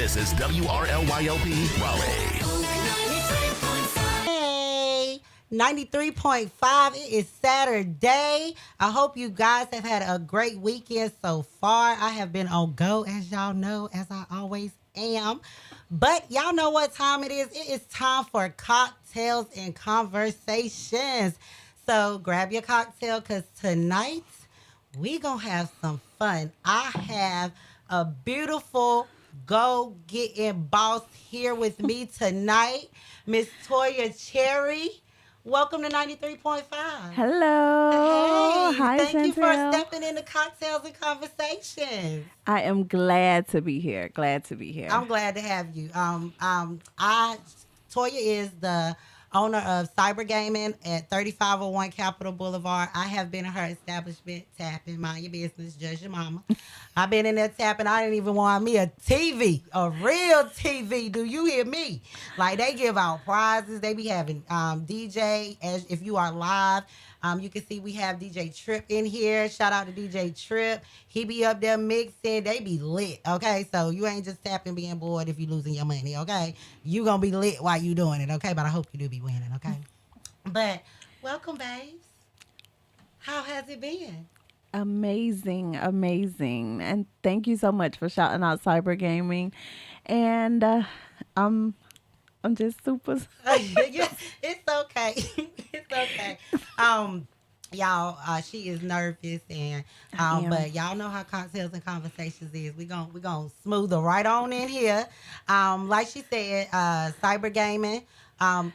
This is WRLYLP Raleigh. Hey, 93.5. It is Saturday. I hope you guys have had a great weekend so far. I have been on go, as y'all know, as I always am. But y'all know what time it is. It is time for cocktails and conversations. So grab your cocktail because tonight we going to have some fun. I have a beautiful go-getting boss here with me tonight, Miss Toya Cherry. Welcome to 93.5. Hello. Hey, Hi, thank you for Chantel. stepping into Cocktails and Conversations. I am glad to be here. I'm glad to have you. Toya is the owner of Cyber Gaming at 3501 Capitol Boulevard. I have been in her establishment tapping, mind your business, judge your mama. I've been in there tapping. I didn't even want me a TV, a real TV. Do you hear me? Like, they give out prizes. They be having DJ, as if you are live. You can see we have DJ Trip in here. Shout out to DJ Trip. He be up there mixing. They be lit, okay? So you ain't just tapping being bored if you losing your money, okay? You gonna be lit while you doing it, okay? But I hope you do be winning, okay? But welcome, babes. How has it been? Amazing. And thank you so much for shouting out Cyber Gaming. And I'm just super. Yes, it's okay. It's okay. Y'all, she is nervous, and but y'all know how Cocktails and Conversations is. We gonna smooth her right on in here. Like she said, Cyber Gaming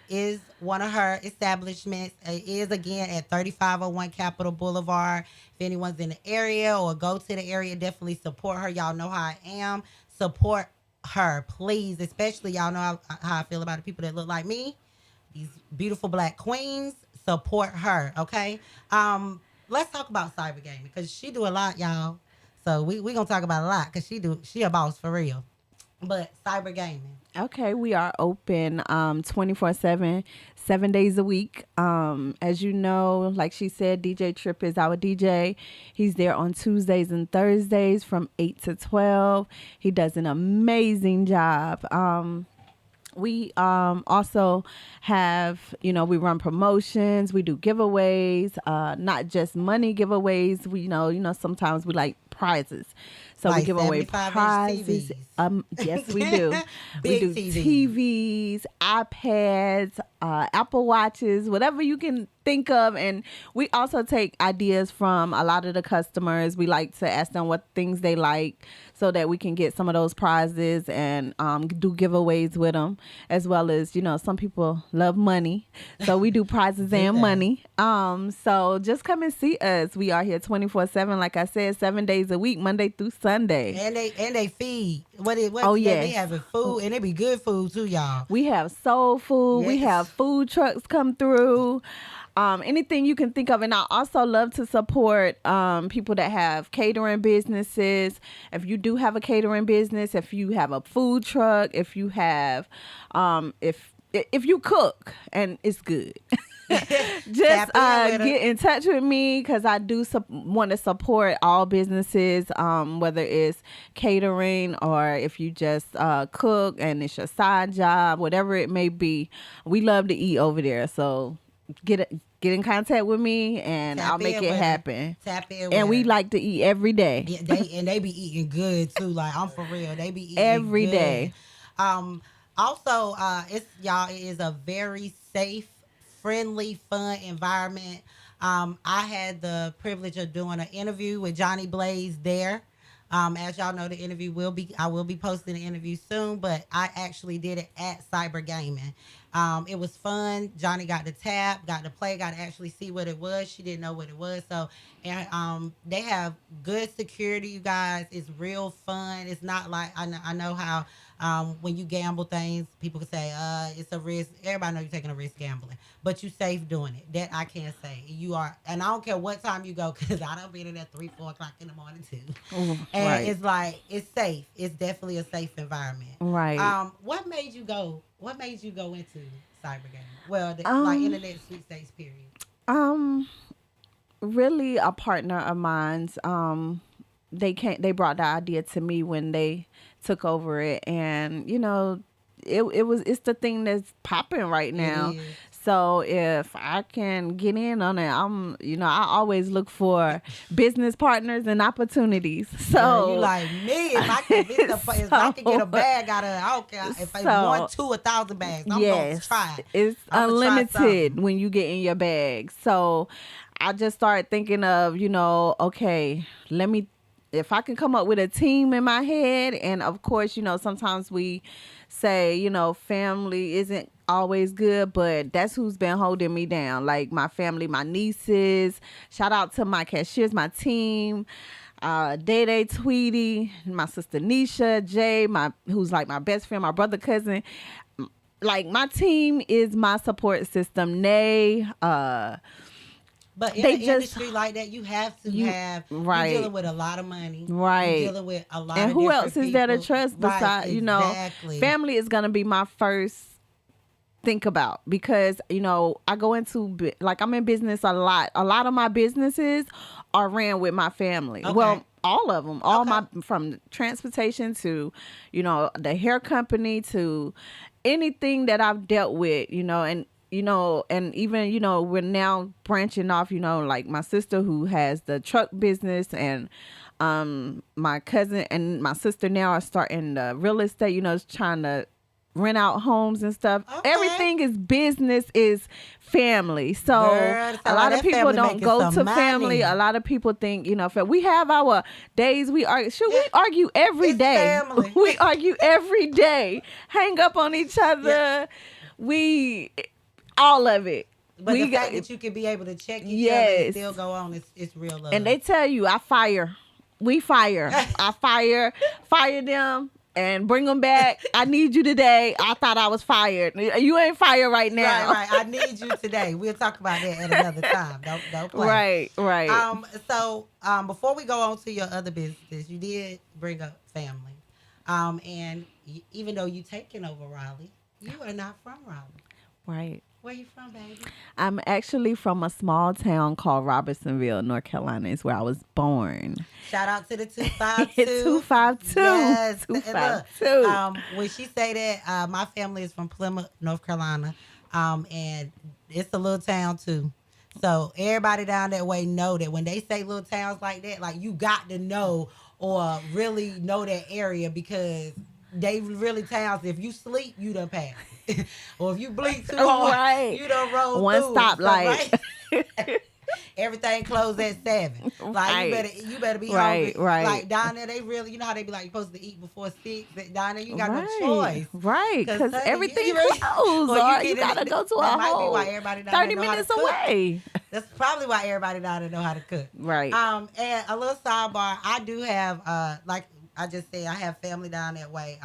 is one of her establishments. It is again at 3501 Capitol Boulevard. If anyone's in the area or go to the area, definitely support her. Y'all know how I am. Support her, please. Especially y'all know how I feel about the people that look like me. These beautiful black queens. Support her, okay? Let's talk about Cyber Gaming because she do a lot, y'all. So we gonna talk about a lot because she a boss for real. But Cyber Gaming. Okay, we are open 24/7, 7 days a week. As you know, like she said, DJ Trip is our DJ. He's there on Tuesdays and Thursdays from 8 to 12. He does an amazing job. We also have, we run promotions. We do giveaways, not just money giveaways. Sometimes we like prizes. So like we give away 75-inch prizes. TVs. Yes, we do. We do TVs. TVs, iPads, Apple Watches, whatever you can think of. And we also take ideas from a lot of the customers. We like to ask them what things they like so that we can get some of those prizes and do giveaways with them, as well as, some people love money. So we do prizes and money. So just come and see us. We are here 24/7, like I said, 7 days a week, Monday through Sunday. And they feed. Yes. They having food, and it be good food too, y'all. We have soul food. Yes. We have food trucks come through. Anything you can think of. And I also love to support people that have catering businesses. If you do have a catering business, if you have a food truck, if you have, if you cook and it's good. Just get in touch with me because I do want to support all businesses, whether it's catering or if you just cook and it's your side job, whatever it may be. We love to eat over there, so get in contact with me and I'll make it happen. Tap in and we like to eat every day. Yeah, they be eating good too. Like, I'm for real. They be eating every good. day. Also, it is a very safe, friendly, fun environment. I had the privilege of doing an interview with Johnny Blaze there. As y'all know, I will be posting the interview soon, but I actually did it at Cyber Gaming. It was fun. Johnny got to tap, got to play, got to actually see what it was. She didn't know what it was. So, and they have good security, you guys. It's real fun. It's not like, I know how when you gamble things, people can say, it's a risk. Everybody know you're taking a risk gambling, but you safe doing it. That I can say. You are, and I don't care what time you go, because I don't be in there 3, 4 o'clock in the morning too. And right. It's like, it's safe. It's definitely a safe environment. Right. What made you go into cyber gaming? Well, like internet sweepstakes period. Really a partner of mine's. They brought the idea to me when they took over it, and it's the thing that's popping right now. It is. So if I can get in on it, I always look for business partners and opportunities. So Girl, you like me. If I can get a bag out of it, I don't care if it's 1, 2, 1,000 bags. I'm going to try it. It's unlimited when you get in your bag. So I just started thinking of, okay, if I can come up with a team in my head, and of course, sometimes we say, family isn't always good, but that's who's been holding me down. Like my family, my nieces, shout out to my cashiers, my team, Day, Tweety, my sister Nisha, Jay, who's like my best friend, my brother, cousin. Like my team is my support system. Nay, but in an industry like that, you have to have, right. You're dealing with a lot of money. Right. You're dealing with a lot and of who different else is people. there to trust besides, right, exactly. Family is going to be my first think about, because, I go into, I'm in business a lot. A lot of my businesses are ran with my family. Okay. Well, all of them, from transportation to, the hair company to anything that I've dealt with, and even, we're now branching off, like my sister who has the truck business, and my cousin and my sister now are starting the real estate, trying to rent out homes and stuff. Okay. Everything is business, is family. So Girl, a lot of people don't go to money. family. A lot of people think, we have our days we argue. We argue every day. Family. We argue every day. Hang up on each other. Yeah. All of it. But the fact that you can be able to check each other and still go on, it's real love. And they tell you, we fire. I fire them and bring them back. I need you today. I thought I was fired. You ain't fired right now. Right. I need you today. We'll talk about that at another time. Don't play. Right. So before we go on to your other businesses, you did bring up family. And even though you taking over Raleigh, you are not from Raleigh. Right. Where you from, baby? I'm actually from a small town called Robertsonville, North Carolina. Is where I was born. Shout out to the 252. 252. Yes. 252. When she say that, my family is from Plymouth, North Carolina. And it's a little town too. So everybody down that way know that when they say little towns like that, like you got to know or really know that area, because they really towns. If you sleep, you done pass. Or if you blink too hard, you done roll one through. stoplight. Right? Everything closed at 7. Like Right. you better be Right, hungry. right. Like down there, they really, how they be like, you're supposed to eat before 6. Down there, you got Right. no choice. Right, because honey, everything you closed, Or or you gotta go to that a might be whole why everybody down 30 there know how to minutes cook. away. That's probably why everybody down there know how to cook. Right. And a little sidebar, I do have like I just said, I have family down that way.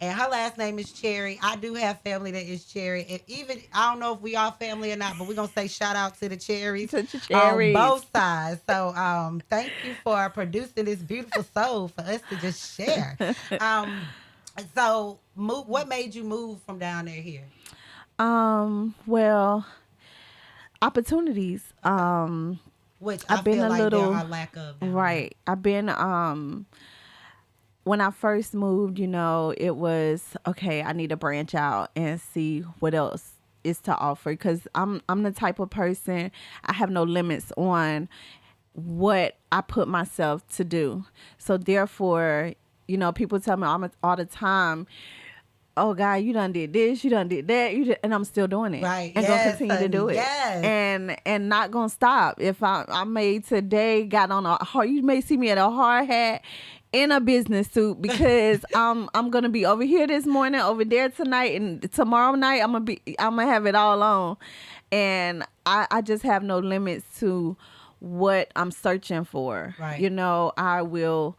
And her last name is Cherry. I do have family that is Cherry. And even, I don't know if we are family or not, but we're going to say shout out to the Cherries. To the Cherries. On both sides. So thank you for producing this beautiful soul for us to just share. So what made you move from down there here? Well, opportunities. Which I've been feel a like little there are lack of. Down right. I've been when I first moved, it was okay. I need to branch out and see what else is to offer, because I'm the type of person, I have no limits on what I put myself to do. So therefore, people tell me all the time, oh God, you done did this, you done did that, and I'm still doing it. Right. And Yes, gonna continue to do it. yes. And not gonna stop. If I made today, got on a hard, you may see me at a hard hat in a business suit, because I'm gonna be over here this morning, over there tonight, and tomorrow night I'm gonna have it all on. And I just have no limits to what I'm searching for. Right. I will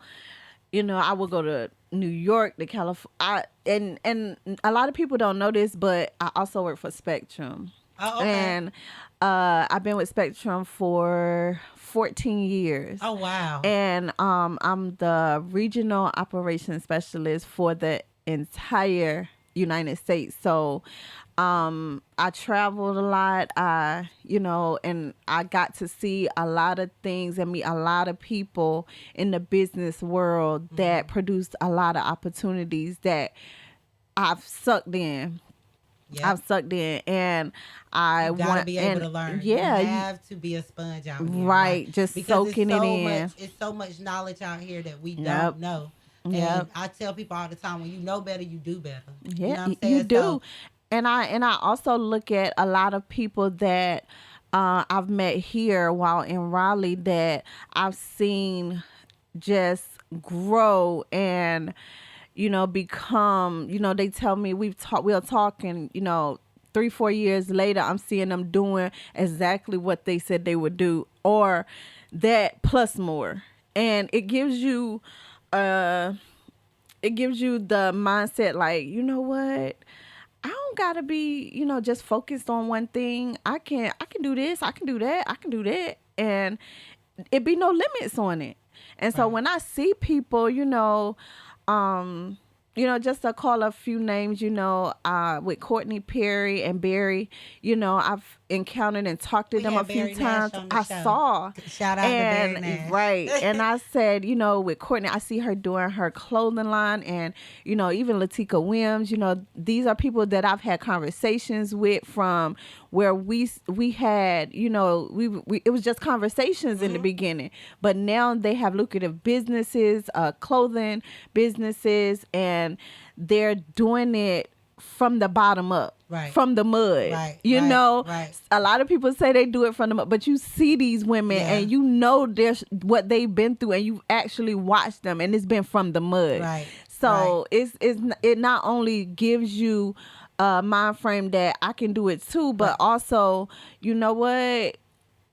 go to New York, to California, and a lot of people don't know this, but I also work for Spectrum. Oh, okay. And I've been with Spectrum for 14 years. Oh, wow. And I'm the regional operations specialist for the entire United States. So I traveled a lot. And I got to see a lot of things and meet a lot of people in the business world that produced a lot of opportunities that I've sucked in. Yep. I've sucked in, and I you gotta want be able and to learn. yeah, You have to be a sponge out here, right, just because soaking it's it so in. much. It's so much knowledge out here that we Yep. don't know. And Yep. I tell people all the time, when you know better, you do better. Yeah, You know what I'm saying? you do. So, And I also look at a lot of people that I've met here while in Raleigh that I've seen just grow and become, they tell me we're talking, 3-4 years later, I'm seeing them doing exactly what they said they would do, or that plus more. And it gives you the mindset, like, you know what, I don't gotta be, just focused on one thing. I can do this, I can do that, I can do that, and it be no limits on it. And so when I see people, just to call a few names, with Courtney Perry and Barry, I've encountered and talked to We them had a few Barry Nash times. on the I show. saw. Shout out to Barry Nash. Right. And I said, with Courtney, I see her doing her clothing line, and, even Latika Williams, these are people that I've had conversations with from where we had, it was just conversations in the beginning, but now they have lucrative businesses, clothing businesses, and they're doing it from the bottom up, Right. from the mud. Right. Right. A lot of people say they do it from the mud, but you see these women and there's what they've been through, and you actually watched them, and it's been from the mud. Right. So it not only gives you a mind frame that I can do it too, but also, you know what,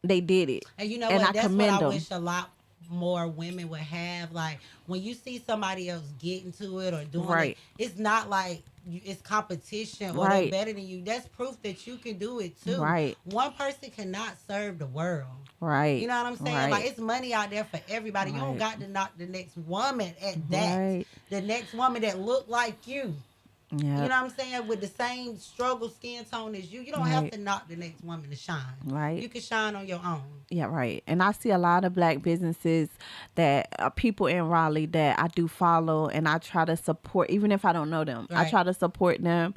they did it, and you know and what? I That's commend what I them. wish a lot more women would have. Like, when you see somebody else getting to it or doing Right. it, it's not like it's competition or Right. they're better than you. That's proof that you can do it too. Right. One person cannot serve the world. Right. You know what I'm saying? Right. Like, it's money out there for everybody. You don't Right. got to knock the next woman at that. Right. The next woman that look like you. Yeah. You know what I'm saying? With the same struggle skin tone as you. You don't have Right. to knock the next woman to shine. Right. You can shine on your own. Yeah, right. And I see a lot of black businesses that are people in Raleigh that I do follow, and I try to support, even if I don't know them. I Right. try to support them.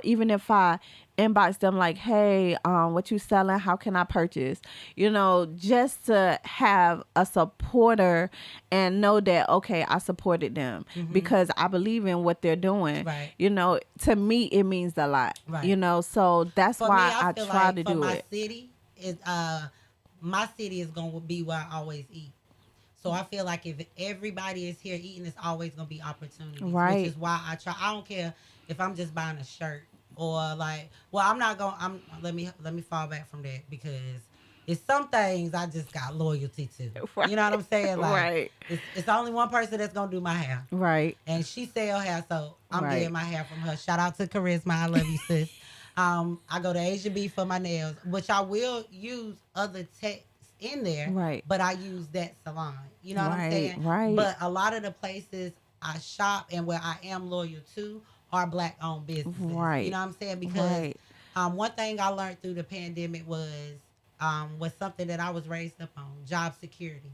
Even if I inbox them like, hey, what you selling? How can I purchase? Just to have a supporter and know that, okay, I supported them because I believe in what they're doing. Right. To me, it means a lot. Right. So that's For why me, I feel try like to for do my it. city is my city is gonna be where I always eat. So I feel like if everybody is here eating, it's always gonna be opportunities. Right. Which is why I try. I don't care if I'm just buying a shirt or like. Well, I'm not gonna. Let me fall back from that, because it's some things I just got loyalty to. Right. You know what I'm saying? Like, Right. It's only one person that's gonna do my hair. Right. And she sell hair, so I'm Right. getting my hair from her. Shout out to Charisma. I love you, sis. I go to Asia B for my nails, which I will use other techs in there. Right. But I use that salon. You know what I'm Right, saying? right. But a lot of the places I shop and where I am loyal to are black owned businesses. Right. You know what I'm saying? Because Right. one thing I learned through the pandemic was something that I was raised up on: job security.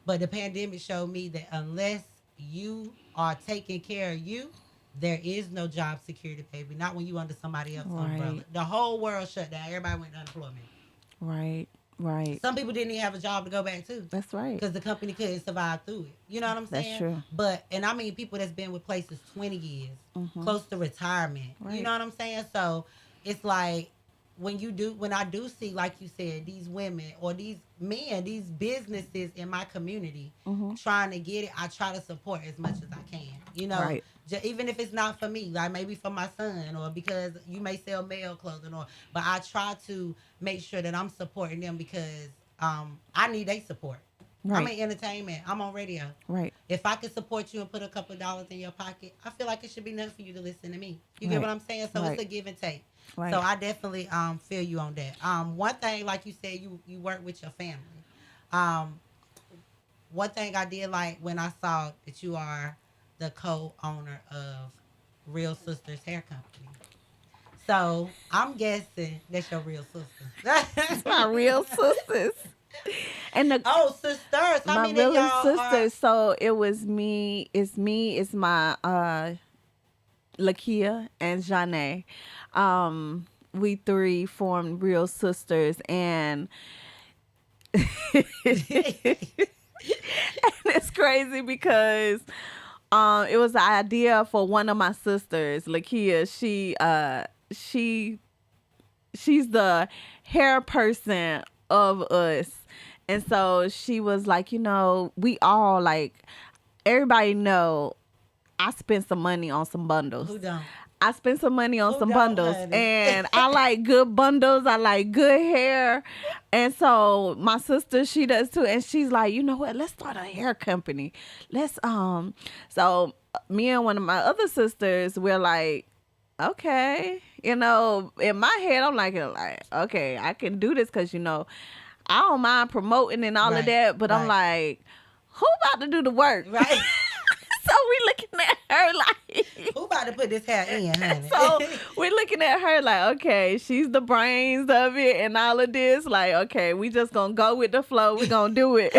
But the pandemic showed me that unless you are taking care of you, there is no job security, baby. Not when you under somebody else's umbrella. Right. The whole world shut down. Everybody went to unemployment. Right. Right. Some people didn't even have a job to go back to That's right. because the company couldn't survive through it. You know what I'm saying? That's true. But, and I mean people that's been with places 20 years, close to retirement. Right. You know what I'm saying? So it's like, when I do see, like you said, these women or these men, these businesses in my community trying to get it, I try to support as much as I can. Right. Even if it's not for me, like maybe for my son, or because you may sell male clothing, but I try to make sure that I'm supporting them because I need their support. Right. I'm in entertainment. I'm on radio. Right. If I could support you and put a couple of dollars in your pocket, I feel like it should be nothing for you to listen to me. You get Right. what I'm saying? So Right. it's a give and take. Right. So I definitely feel you on that. One thing, like you said, you work with your family. One thing I did like when I saw that you are the co-owner of Real Sisters Hair Company. So I'm guessing that's your real sister. My real sisters. And the Oh, sisters. How my many of real y'all sisters. So it was me. It's my Lakia and Janae. We three formed Real Sisters, and it's crazy because it was the idea for one of my sisters, Lakia. She's the hair person of us. And so she was like, we all like, everybody know I spent some money on some bundles. Who don't? I spent some money on Who some don't, bundles, honey? and I like good bundles. I like good hair. And so my sister, she does too. And she's like, you know what? Let's start a hair company. So me and one of my other sisters, we're like, okay, in my head, I'm like, okay, I can do this because, I don't mind promoting and all of that. But I'm like, who about to do the work? Right. So we looking at her like, who about to put this hair in, honey? so we're looking at her like, okay, she's the brains of it and all of this. Like, okay, we just gonna go with the flow. We're gonna do it.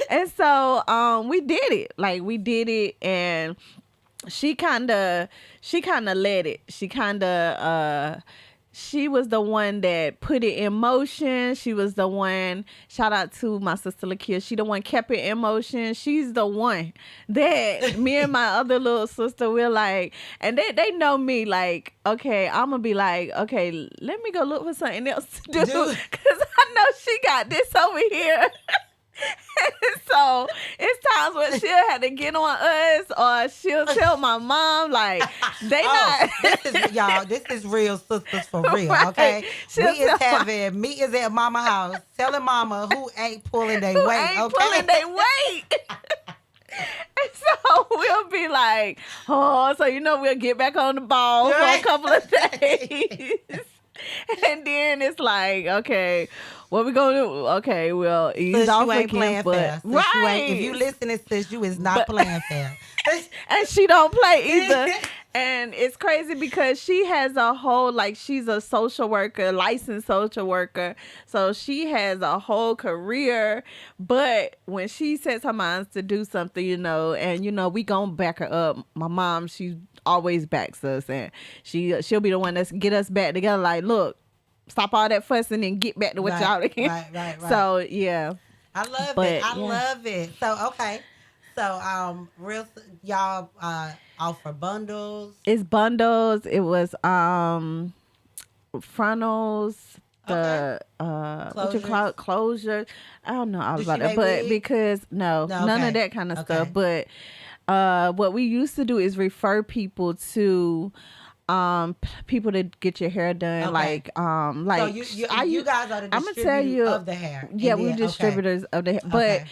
And so we did it. Like, we did it, and she kind of led it. She was the one that put it in motion. She was the one, shout out to my sister Lakia, she the one kept it in motion. She's the one that me and my other little sister, we're like, and they know me, like, okay, I'm going to be like, okay, let me go look for something else to do. Because I know she got this over here. So it's times when she'll have to get on us, or she'll tell my mom, like, this is Real Sisters for real, Right. okay? She'll We is tell having meetings at mama house, telling mama who ain't pulling their weight, ain't okay? pulling their weight. And so we'll be like, we'll get back on the ball for a couple of days. And then it's like, okay, what we gonna do? Okay, well, ease off you ain't again, playing but fair. Sis, right. If you listening, sis, you is not playing fair. And she don't play either. And it's crazy because she has a whole, like, she's a social worker, licensed social worker. So she has a whole career. But when she sets her minds to do something, and, we gonna back her up. My mom, she always backs us. And she'll be the one that's get us back together. Like, look, stop all that fussing and get back to what y'all doing. Right. So, yeah. I love it. I love it. So, okay. So, y'all offer bundles. It's bundles. It was frontals. The what you call it, closure. I don't know all about it, but because none of that kind of stuff. But what we used to do is refer people to people to get your hair done. Like so you guys are the distributors of the hair. Yeah, we're distributors of the hair. But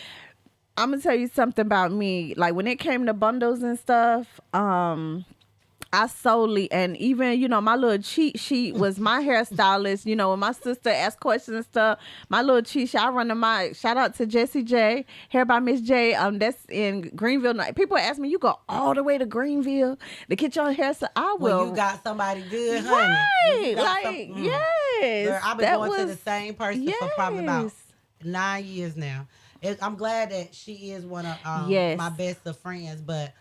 I'm gonna tell you something about me. Like, when it came to bundles and stuff, I solely, and even, my little cheat sheet was my hairstylist. When my sister asked questions and stuff, my little cheat sheet, I run to shout out to Jessie J, Hair by Miss J. That's in Greenville. People ask me, you go all the way to Greenville to get your hair? So I will. Well, you got somebody good, honey. Right. Like, yes. Girl, I've been going to the same person for probably about 9 years now. I'm glad that she is one of my best of friends, but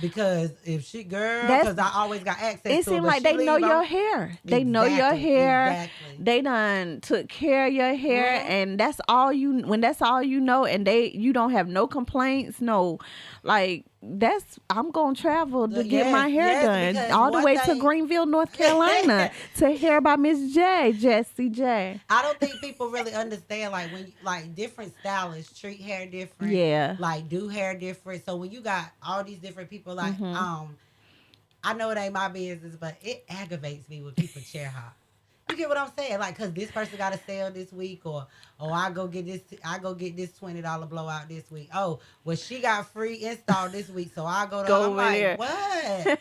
because if she, because I always got access to her. It seems like they know your hair. They know your hair. Exactly. They done took care of your hair, and that's all you, when that's all you know, and you don't have no complaints, no, like, I'm going to travel to get my hair done all the way to Greenville, North Carolina to Hair by Miss J, Jessie J. I don't think people really understand, like, when different stylists treat hair different. Yeah. Like, do hair different. So when you got all these different people, like, I know it ain't my business, but it aggravates me when people chair hop. You get what I'm saying? Like, cause this person got a sale this week, or I go get this $20 blowout this week. Oh, well, she got free install this week, so I go to. I'm like, what?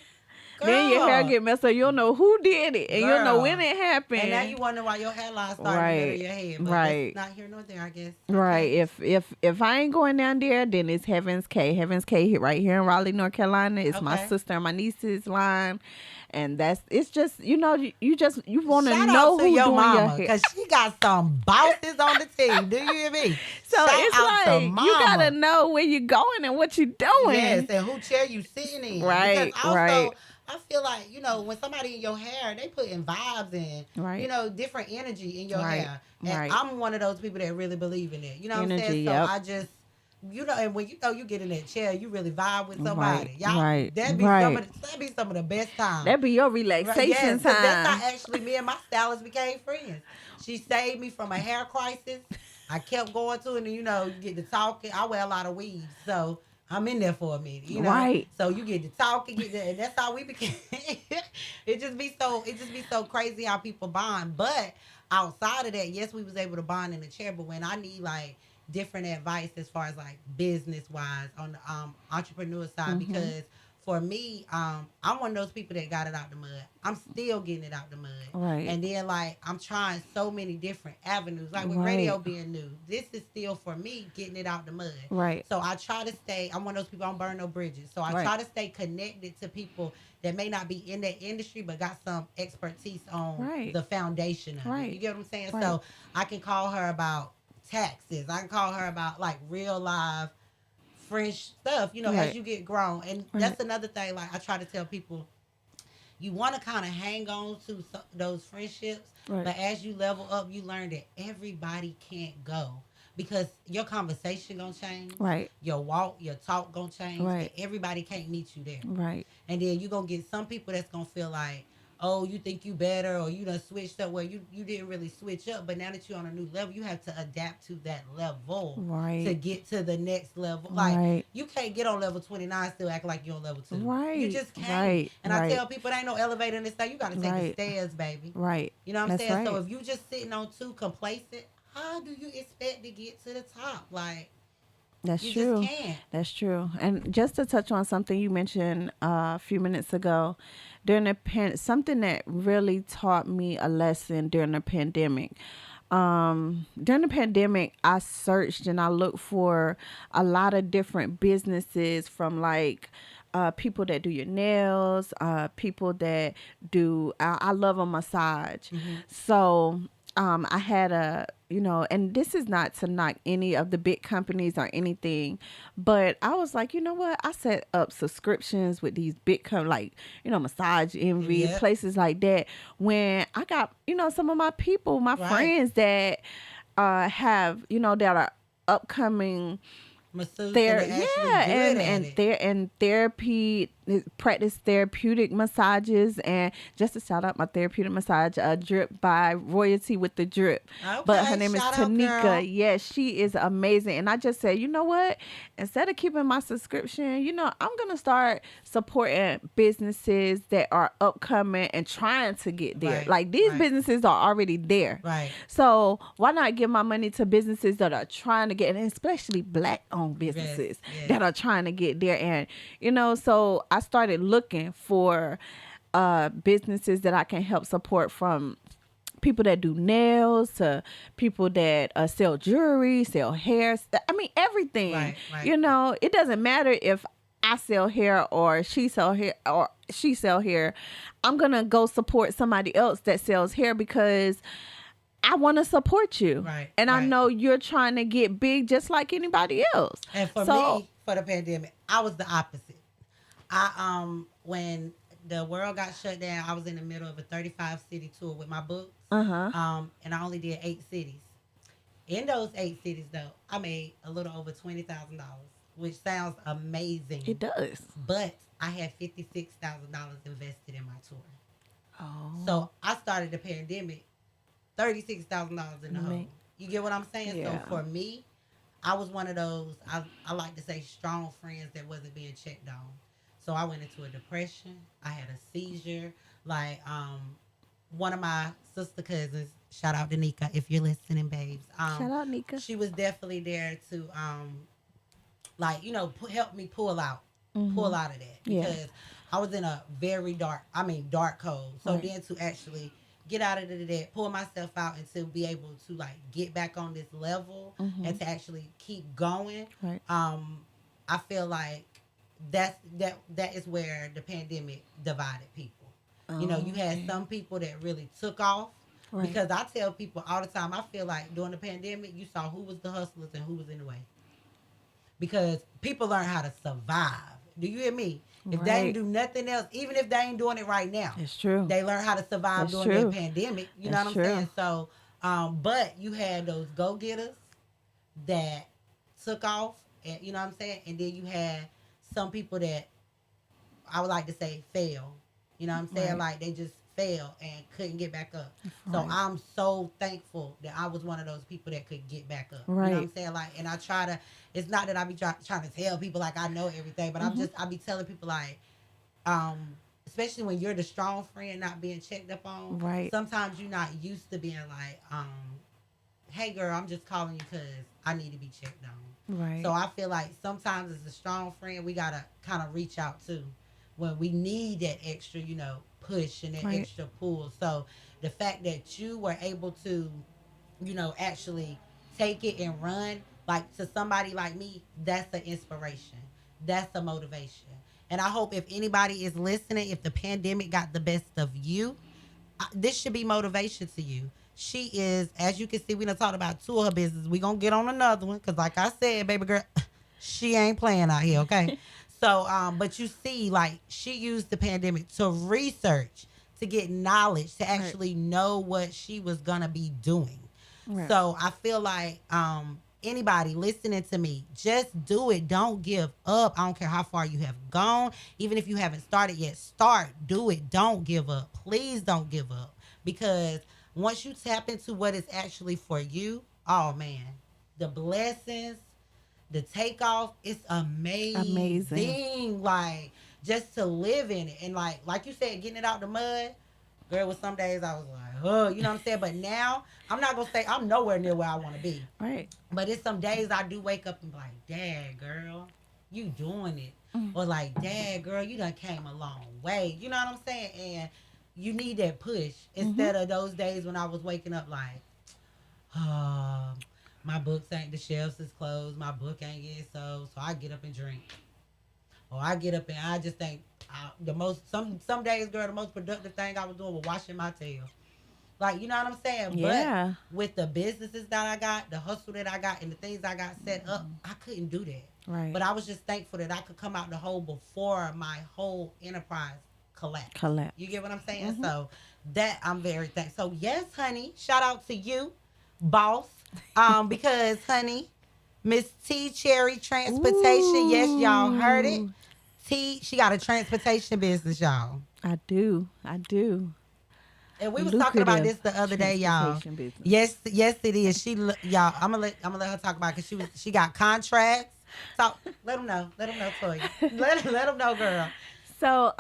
Then your hair get messed up. You don't know who did it, and you don't know when it happened. And now you wonder why your hairline started to go to your head. But that's not here nor there, I guess. Right. If I ain't going down there, then it's Heaven's K. Heaven's K right here in Raleigh, North Carolina. It's my sister and my niece's line. And it's just, you know, you want to know who's doing your hair. Because she got some bosses on the team. Do you hear me? So it's like, you got to know where you're going and what you're doing. Yes, and who chair you sitting in. Right, because also, right. I feel like, you know, when somebody in your hair, they put in vibes and, you know, different energy in your hair. And I'm one of those people that really believe in it. You know what I'm saying? So I just... You know, and when you know you get in that chair, you really vibe with somebody. Y'all, that'd be some of the best times. That'd be your relaxation time. That's how actually me and my stylist became friends. She saved me from a hair crisis. I kept going to it, and you know, you get to talking. I wear a lot of weaves, so I'm in there for a minute. You know, so you get to talking, and that's how we became. It just be so crazy how people bond. But outside of that, yes, we was able to bond in the chair. But when I need like different advice as far as like business wise on the entrepreneur side, because for me, I'm one of those people that got it out the mud. I'm still getting it out the mud. Right. And then like I'm trying so many different avenues. Like with radio being new, this is still for me getting it out the mud. Right. So I try to stay, I'm one of those people, I don't burn no bridges. So I try to stay connected to people that may not be in that industry but got some expertise on the foundation of it. You get what I'm saying? So I can call her about taxes. I can call her about like real live French stuff, you know, as you get grown. And that's another thing, like I try to tell people, you want to kind of hang on to those friendships, but as you level up, you learn that everybody can't go because your conversation gonna change, your walk, your talk gonna change, and everybody can't meet you there. And then you gonna get some people that's gonna feel like, oh, you think you better, or you done switched up. Well, you didn't really switch up, but now that you're on a new level, you have to adapt to that level to get to the next level. Like, you can't get on level 29 still act like you're on level 2. You just can't. And I tell people, there ain't no elevator in this thing. You got to take the stairs, baby. You know what I'm saying? So if you just sitting on 2 complacent, how do you expect to get to the top? Like, that's you true. just can't. That's true. And just to touch on something you mentioned a few minutes ago, during something that really taught me a lesson during the pandemic. During the pandemic, I searched and I looked for a lot of different businesses, from like people that do your nails, people that do, I love a massage. So I had and this is not to knock any of the big companies or anything, but I was like, you know what? I set up subscriptions with these big like, Massage Envy, places like that. When I got, some of my people, my friends that have, that are upcoming and therapy, practice therapeutic massages. And just to shout out my therapeutic massage, Drip by Royalty with the Drip. But her name is Tanika. Yes, she is amazing. And I just said, you know what? Instead of keeping my subscription, I'm gonna start supporting businesses that are upcoming and trying to get there. Like these businesses are already there. So why not give my money to businesses that are trying to get, and especially Black-owned businesses that are trying to get there? And so I started looking for businesses that I can help support, from people that do nails to people that sell jewelry, sell hair. I mean, everything. It doesn't matter if I sell hair or she sell hair or she sell hair. I'm going to go support somebody else that sells hair because I want to support you. And I know you're trying to get big just like anybody else. And for me, for the pandemic, I was the opposite. When the world got shut down, I was in the middle of a 35-city tour with my books. And I only did 8 cities. In those 8 cities, though, I made a little over $20,000, which sounds amazing. It does. But I had $56,000 invested in my tour. Oh. So I started the pandemic, $36,000 in the hole. You get what I'm saying? Yeah. So for me, I was one of those, I like to say, strong friends that wasn't being checked on. So I went into a depression. I had a seizure. Like, one of my sister cousins, shout out to Nika if you're listening, babes. Shout out Nika. She was definitely there to, help me pull out. pull out of that because I was in a very dark code. So then to actually get out of that, pull myself out, and to be able to like get back on this level and to actually keep going. Right. I feel like that is where the pandemic divided people. You know, you had some people that really took off. Right. Because I tell people all the time, I feel like during the pandemic, you saw who was the hustlers and who was in the way. Because people learn how to survive. Do you hear me? If they ain't do nothing else, even if they ain't doing it right now, it's true. They learn how to survive during the pandemic. You know what I'm saying? So, but you had those go-getters that took off, and you know what I'm saying? And then you had some people that I would like to say fail. You know what I'm saying? Right. Like they just fell and couldn't get back up. Right. So I'm so thankful that I was one of those people that could get back up. Right. You know what I'm saying? Like, and I try to, it's not that I be trying to tell people like I know everything, but I be telling people like, especially when you're the strong friend not being checked up on. Right. Sometimes you're not used to being like, hey girl, I'm just calling you because I need to be checked on. Right. So I feel like sometimes as a strong friend, we gotta kind of reach out too when we need that extra, you know, push and that extra pull. So the fact that you were able to, you know, actually take it and run, like to somebody like me, that's an inspiration. That's a motivation. And I hope if anybody is listening, if the pandemic got the best of you, this should be motivation to you. She is, as you can see, we done talked about two of her business. We gonna get on another one because like I said, baby girl, she ain't playing out here, okay? So, but you see, like, she used the pandemic to research, to get knowledge, to actually know what she was going to be doing. Right. So, I feel like anybody listening to me, just do it. Don't give up. I don't care how far you have gone. Even if you haven't started yet, start. Do it. Don't give up. Please don't give up. Because once you tap into what is actually for you, oh, man, the blessings, the takeoff, it's amazing. Like, just to live in it. And like you said, getting it out the mud, girl, with some days I was like, oh, you know what I'm saying? But now, I'm not going to say I'm nowhere near where I want to be. Right. But it's some days I do wake up and be like, dad, girl, you doing it. Or like, dad, girl, you done came a long way. You know what I'm saying? And you need that push instead of those days when I was waking up like, oh, my books ain't, the shelves is closed, my book ain't getting sold, so I get up and drink. Or I get up and I just think some days, girl, the most productive thing I was doing was washing my tail. Like, you know what I'm saying? Yeah. But with the businesses that I got, the hustle that I got, and the things I got set up, I couldn't do that. Right. But I was just thankful that I could come out the hole before my whole enterprise collapsed. You get what I'm saying? So that I'm very thankful. So yes, honey, shout out to you, boss. Because honey, Miss T Cherry Transportation, yes, y'all heard it. She got a transportation business, y'all. I do. And we was talking about this the other day, y'all. Business. Yes, it is. Y'all. I'm gonna let her talk about it because she got contracts. So let them know, Toya. let them know, girl. So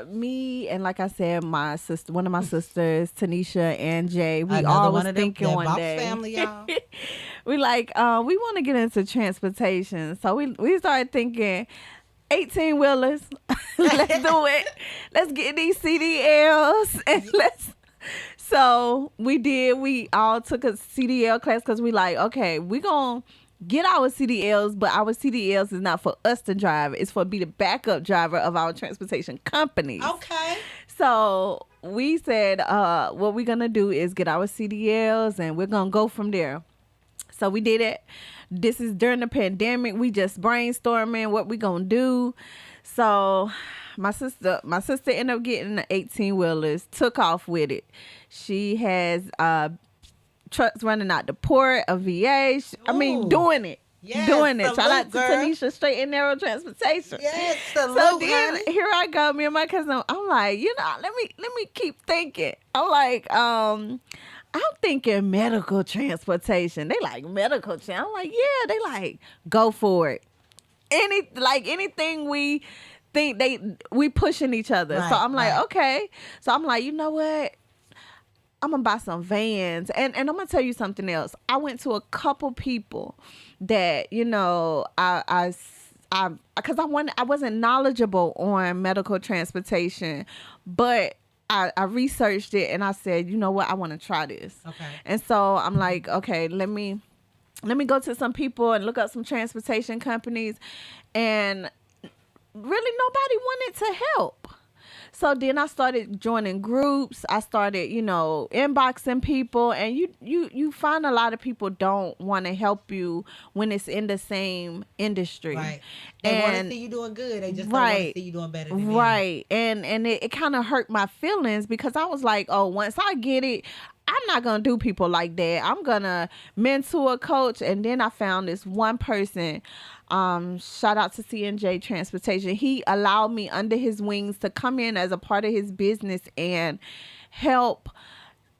me and like I said, one of my sisters, Tanisha and Jay, we all was thinking one day. Family, y'all. We like we want to get into transportation, so we started thinking 18-wheelers. Let's do it. Let's get these CDLs and So we did. We all took a CDL class because we like, okay, we gonna get our CDLs, but our CDLs is not for us to drive. It's for be the backup driver of our transportation companies. Okay. So we said, what we're going to do is get our CDLs and we're going to go from there. So we did it. This is during the pandemic. We just brainstorming what we going to do. So my sister ended up getting the 18-wheelers, took off with it. She has trucks running out the port, a VA. Doing it. Yes, doing it. Shout out to Tanisha, Straight and Narrow Transportation. Yes, salute, so then here I go, me and my cousin. I'm like, let me keep thinking. I'm like, I'm thinking medical transportation. They like medical transportation. I'm like, yeah. They like, go for it. Anything we think we pushing each other. Right, so I'm like, okay. So I'm like, you know what? I'm going to buy some vans. And I'm going to tell you something else. I went to a couple people that, I because I wasn't knowledgeable on medical transportation, but I researched it and I said, you know what, I want to try this. Okay. And so I'm like, okay, let me go to some people and look up some transportation companies, and really nobody wanted to help. So then I started joining groups. I started, inboxing people, and you find a lot of people don't want to help you when it's in the same industry. Right. They want to see you doing good. They just don't want to see you doing better than them. Right. And it kind of hurt my feelings because I was like, oh, once I get it, I'm not going to do people like that. I'm going to mentor a coach. And then I found this one person, shout out to CNJ Transportation. He allowed me under his wings to come in as a part of his business and help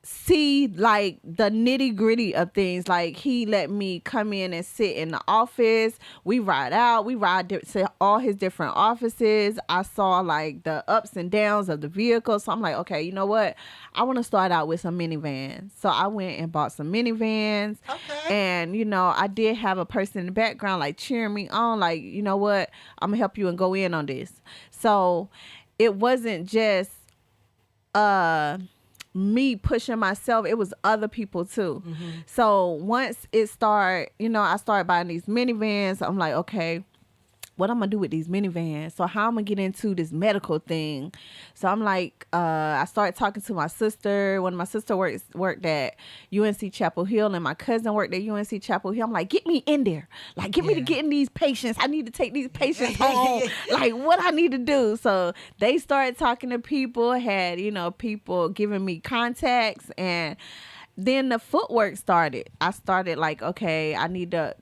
see like the nitty gritty of things. Like he let me come in and sit in the office. We ride to all his different offices. I saw like the ups and downs of the vehicle. So I'm like, okay, you know what? I want to start out with some minivans. So I went and bought some minivans. Okay. And, I did have a person in the background like cheering me on. Like, you know what? I'm going to help you and go in on this. So it wasn't just me pushing myself, it was other people too. Mm-hmm. So once it started, I started buying these minivans. I'm like, okay, what I'm gonna do with these minivans? So how I'm gonna get into this medical thing? So I'm like, I started talking to my sister. When my sister worked at UNC Chapel Hill, and my cousin worked at UNC Chapel Hill. I'm like, get me in there. Like, get me to getting these patients. I need to take these patients home. Like, what I need to do. So they started talking to people. Had people giving me contacts, and then the footwork started. I started like, okay, I need to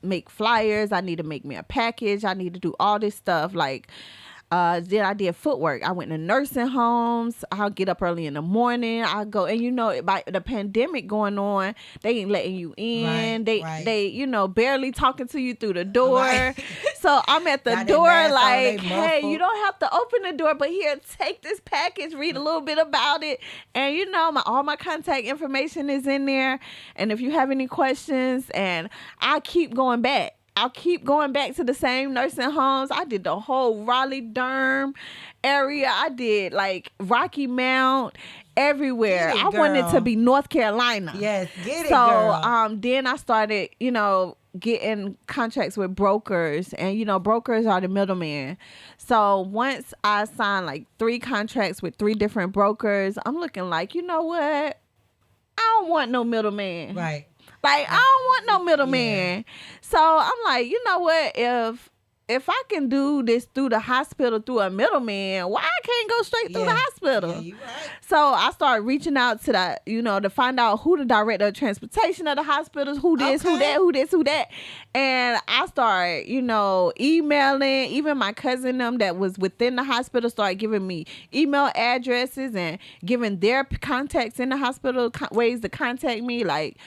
make flyers. I need to make me a package. I need to do all this stuff. Like, then I did footwork. I went to nursing homes. I'll get up early in the morning. I go, and by the pandemic going on, they ain't letting you in. They barely talking to you through the door. Right. So I'm at the door like, hey, you don't have to open the door, but here, take this package, read a little bit about it. And all my contact information is in there. And if you have any questions, and I keep going back. I'll keep going back to the same nursing homes. I did the whole Raleigh-Durham area. I did like Rocky Mount, everywhere. I wanted to be North Carolina. Yes, get it, girl. So then I started, getting contracts with brokers, and brokers are the middleman. So once I signed like 3 contracts with 3 different brokers, I'm looking like, you know what? I don't want no middleman. Right. Like, I don't want no middleman. Yeah. So I'm like, you know what? If I can do this through the hospital through a middleman, why I can't go straight through the hospital? Yeah, you right. So I started reaching out to to find out who the director of transportation of the hospitals, who this, who that. And I started, emailing. Even my cousin them that was within the hospital started giving me email addresses and giving their contacts in the hospital, ways to contact me. Like,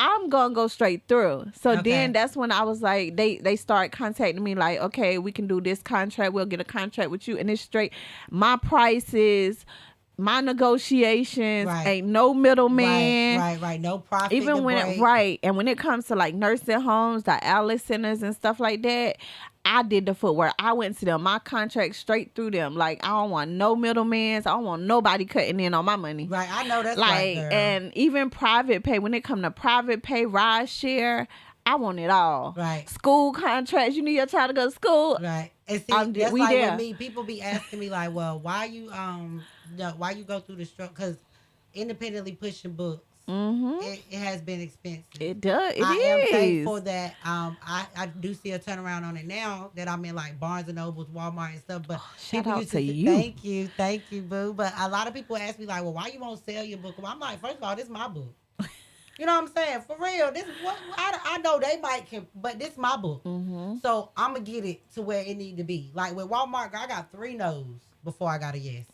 I'm going to go straight through. So then that's when I was like, they start contacting me like, okay, we can do this contract. We'll get a contract with you. And it's straight. My prices, my negotiations, ain't no middleman. Right. No profit. Even when and when it comes to like nursing homes, dialysis centers and stuff like that, I did the footwork. I went to them. My contract straight through them. Like, I don't want no middlemen. I don't want nobody cutting in on my money. Right. I know that's like, right, girl. And even private pay. When it come to private pay, ride share, I want it all. Right. School contracts. You need your child to go to school. Right. And see, that's like with me. People be asking me like, well, why you go through the struggle? Because independently pushing books. Mm-hmm. It has been expensive. It does. I am thankful that I do see a turnaround on it now that I'm in like Barnes and Nobles, Walmart and stuff. But shout out to you. Thank you, boo. But a lot of people ask me like, well, why you won't sell your book? Well, I'm like, first of all, this is my book. You know what I'm saying? For real, this is what I know they might, but this is my book. Mm-hmm. So I'm gonna get it to where it need to be. Like with Walmart, I got 3 no's before I got a yes.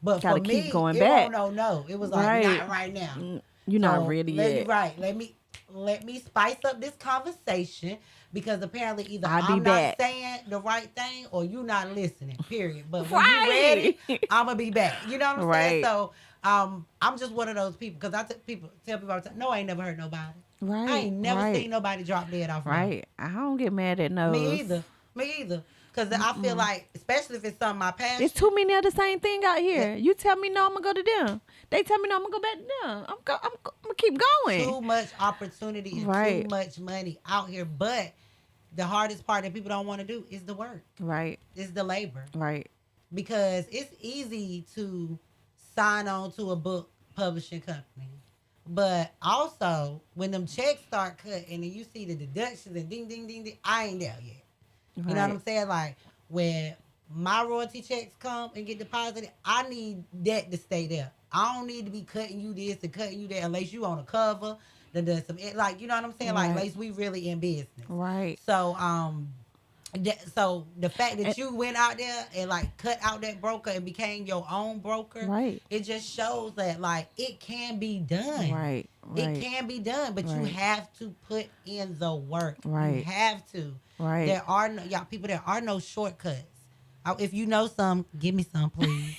But for me, it wasn't no. It was like, not right now. You're not ready yet. Right. Let me spice up this conversation because apparently either I'm not saying the right thing or you not listening, period. But when you're ready, I'm going to be back. You know what I'm saying? So I'm just one of those people because tell people all the time, no, I ain't never hurt nobody. Right. I ain't never seen nobody drop dead off. Right. I don't get mad at nose. Me either. Because I feel like, especially if it's something my passion. It's too many of the same thing out here. You tell me no, I'm gonna go to them. They tell me no, I'm gonna go back to them. I'm gonna keep going. Too much opportunity and too much money out here. But the hardest part that people don't want to do is the work. Right. It's the labor. Right. Because it's easy to sign on to a book publishing company. But also, when them checks start cutting and you see the deductions and ding, ding, ding, ding, I ain't there yet. Right. You know what I'm saying? Like, when my royalty checks come and get deposited, I need that to stay there. I don't need to be cutting you this and cutting you that unless you on a cover. That does some, like, you know what I'm saying? Like, unless we really in business. Right. So, so the fact that you went out there and like cut out that broker and became your own broker, right? It just shows that like it can be done, right? It can be done, but you have to put in the work, right? You have to, right? There are no people. There are no shortcuts. If you know some, give me some, please.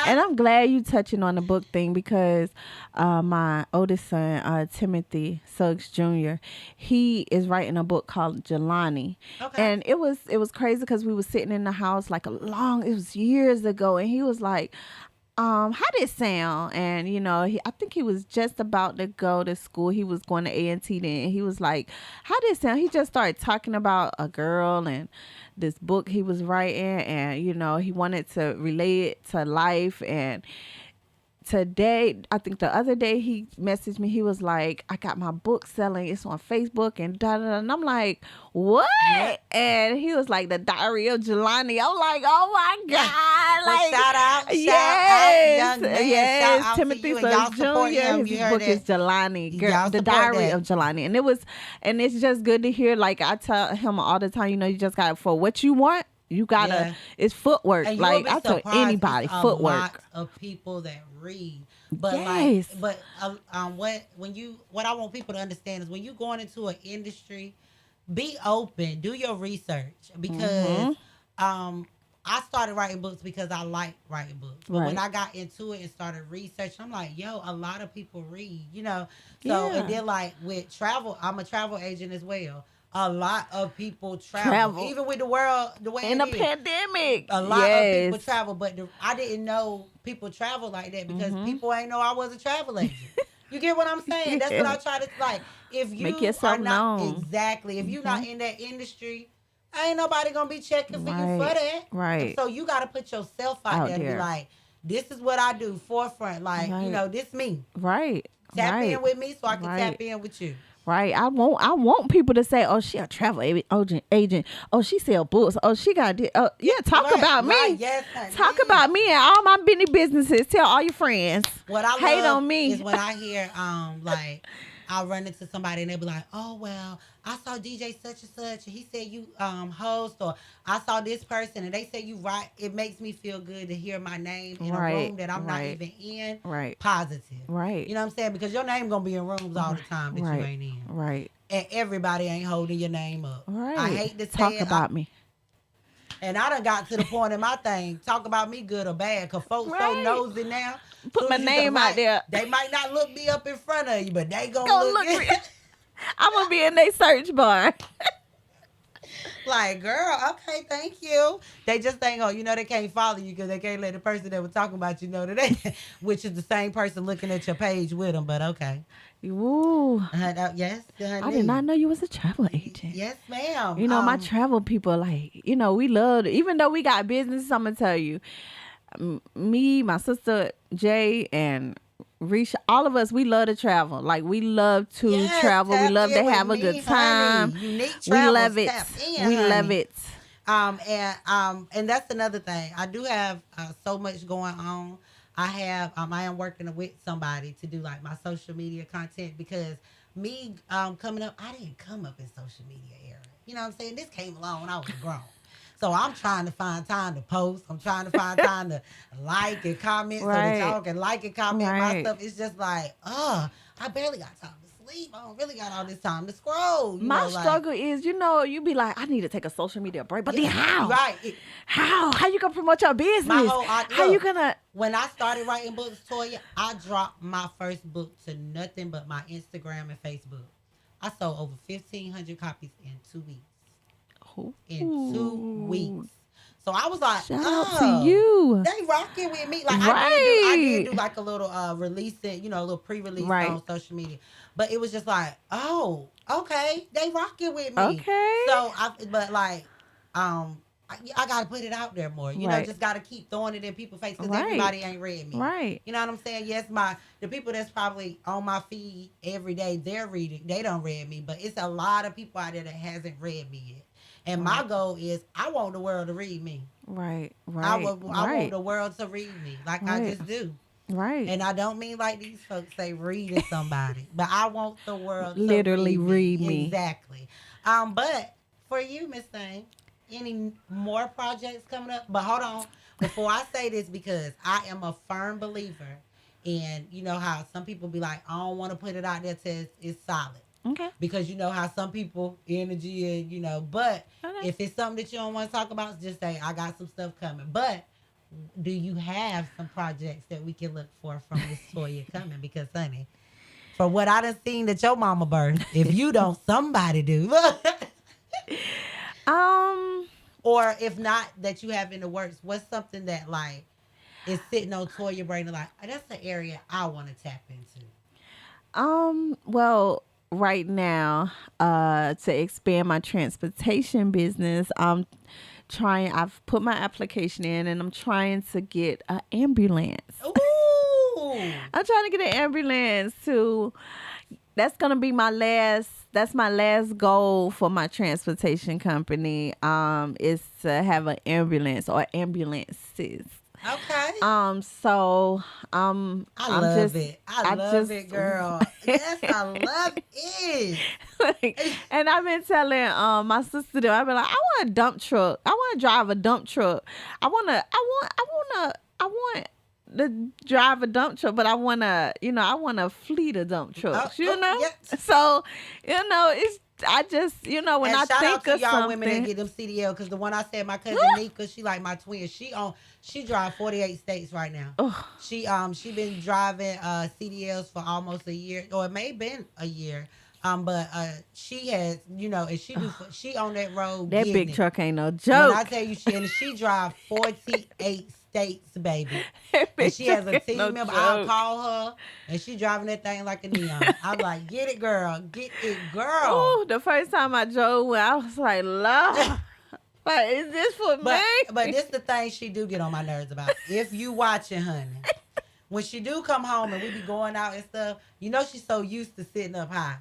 And I'm glad you touching on the book thing because my oldest son, Timothy Suggs Jr., he is writing a book called Jelani. Okay. And it was crazy because we was sitting in the house like it was years ago, and he was like, how did it sound? And, you know, I think he was just about to go to school. He was going to A&T then. And he was like, how did it sound? He just started talking about a girl and this book he was writing. And, you know, he wanted to relate it to life. And today, I think the other day he messaged me. He was like, I got my book selling. It's on Facebook and da-da-da. And I'm like, what? Yep. And he was like, The Diary of Jelani. I'm like, oh my God. Well, like, shout out, young man. Yes, shout out Timothy to you. Y'all Suggs Jr. His book is Jelani, The Diary of Jelani. And it's just good to hear. Like I tell him all the time, you know, you just got for what you want. You gotta, it's footwork. Like I tell anybody, footwork. Lot of people that read, but what I want people to understand is when you going into an industry, be open, do your research because I started writing books because I like writing books. But when I got into it and started researching, I'm like, yo, a lot of people read, you know. So and then like with travel, I'm a travel agent as well. A lot of people travel. Even with the world the way in the pandemic. A lot of people travel, but I didn't know people travel like that because people ain't know I was a travel agent. You get what I'm saying? That's what I try to like. If you make yourself are not known. Exactly, if you're not in that industry, ain't nobody gonna be checking for you for that. Right. And so you got to put yourself out there and be like, this is what I do, forefront. Like you know, this me. Right. Tap in with me so I can tap in with you. Right. I want people to say, oh, she a travel agent. Oh, she sell books. Oh, she got this. Oh, yeah, talk about me. Yes, talk about me and all my many businesses. Tell all your friends. What I hate love on me is when I hear like I'll run into somebody and they'll be like, oh, well, I saw DJ such and such and he said you host, or I saw this person and they say you write. It makes me feel good to hear my name in a room that I'm not even in. Right. Positive. Right. You know what I'm saying? Because your name going to be in rooms all the time that you ain't in. Right. And everybody ain't holding your name up. Right. I hate to say talk about me. And I done got to the point in my thing, talk about me good or bad, because folks so nosy now. Put my name out there. They might not look me up in front of you, but they gonna look me. I'm gonna be in their search bar. Like, girl, okay, thank you. They just ain't gonna, you know, they can't follow you because they can't let the person that was talking about you know that they, which is the same person looking at your page with them, but okay. Ooh. Yes, honey. I did not know you was a travel agent. Yes, ma'am. You know, my travel people, like, you know, we love it. Even though we got business, I'm going to tell you, me, my sister, Jay, and Risha, all of us, we love to travel. Like, we love to travel. We love to have a good time. Unique we love it. We love it. And that's another thing. I do have so much going on. I am working with somebody to do like my social media content because me coming up, I didn't come up in social media era. You know what I'm saying? This came along when I was grown. So I'm trying to find time to post. I'm trying to find time to like and comment so that y'all can like and comment my stuff. It's just like, I barely got time to sleep. I don't really got all this time to scroll. My struggle is, you know, you be like, I need to take a social media break. But then how? Right. How you going to promote your business? How you going to? When I started writing books, Toya, I dropped my first book to nothing but my Instagram and Facebook. I sold over 1,500 copies in 2 weeks. Ooh. In 2 weeks. So I was like, Shout out to you. They rocking with me. Like Right. I did do like a little release, a little pre-release Right. on social media. But it was just like, oh, okay, they rocking with me. Okay. So I gotta put it out there more. You know, Right. just gotta keep throwing it in people's face because Right. everybody ain't read me. Right. You know what I'm saying? Yes, the people that's probably on my feed every day, they're reading. They don't read me, but it's a lot of people out there that hasn't read me yet. And my goal is I want the world to read me. Right. I want the world to read me like I Right. just do. Right. And I don't mean like these folks say reading somebody, but I want the world to Literally read me. Exactly. But for you, Miss Thing, any more projects coming up? But hold on, before I say this, because I am a firm believer in, you know how some people be like, I don't want to put it out there till it's solid. Okay. Because you know how some people energy and but Okay. if it's something that you don't want to talk about, just say I got some stuff coming. But do you have some projects that we can look for from Miss Toya coming? Because honey, for what I done seen that your mama birthed, if you don't, somebody do. Or if not, that you have in the works, what's something that like is sitting on Toya brain and like, that's the area I want to tap into. Well, right now, to expand my transportation business, I've put my application in and I'm trying to get an ambulance. Ooh. I'm trying to get an ambulance that's going to be my last goal for my transportation company, is to have an ambulance or ambulances. Okay. So I love it. I love it, girl. Yes, I love it. And I've been telling my sister that I've been like, I want a dump truck. I want to drive a dump truck. I want to drive a dump truck, but I want to fleet of dump trucks. Yes. So I just when and I shout think out to of y'all something. women that get them CDL, because the one I said, my cousin Nika, she like my twin. She drive 48 states right now. Ugh. She been driving CDLs for almost a year, or it may have been a year. But she has, and she on that road. That big truck ain't no joke. When I tell you, she drive 48 states, baby. And she has a team member. I'll call her, and she driving that thing like a neon. I'm like, get it, girl. Oh, the first time I drove, I was like, Lord, like, is this for me? But this the thing she do get on my nerves about. If you watching, honey, when she do come home and we be going out and stuff, she's so used to sitting up high.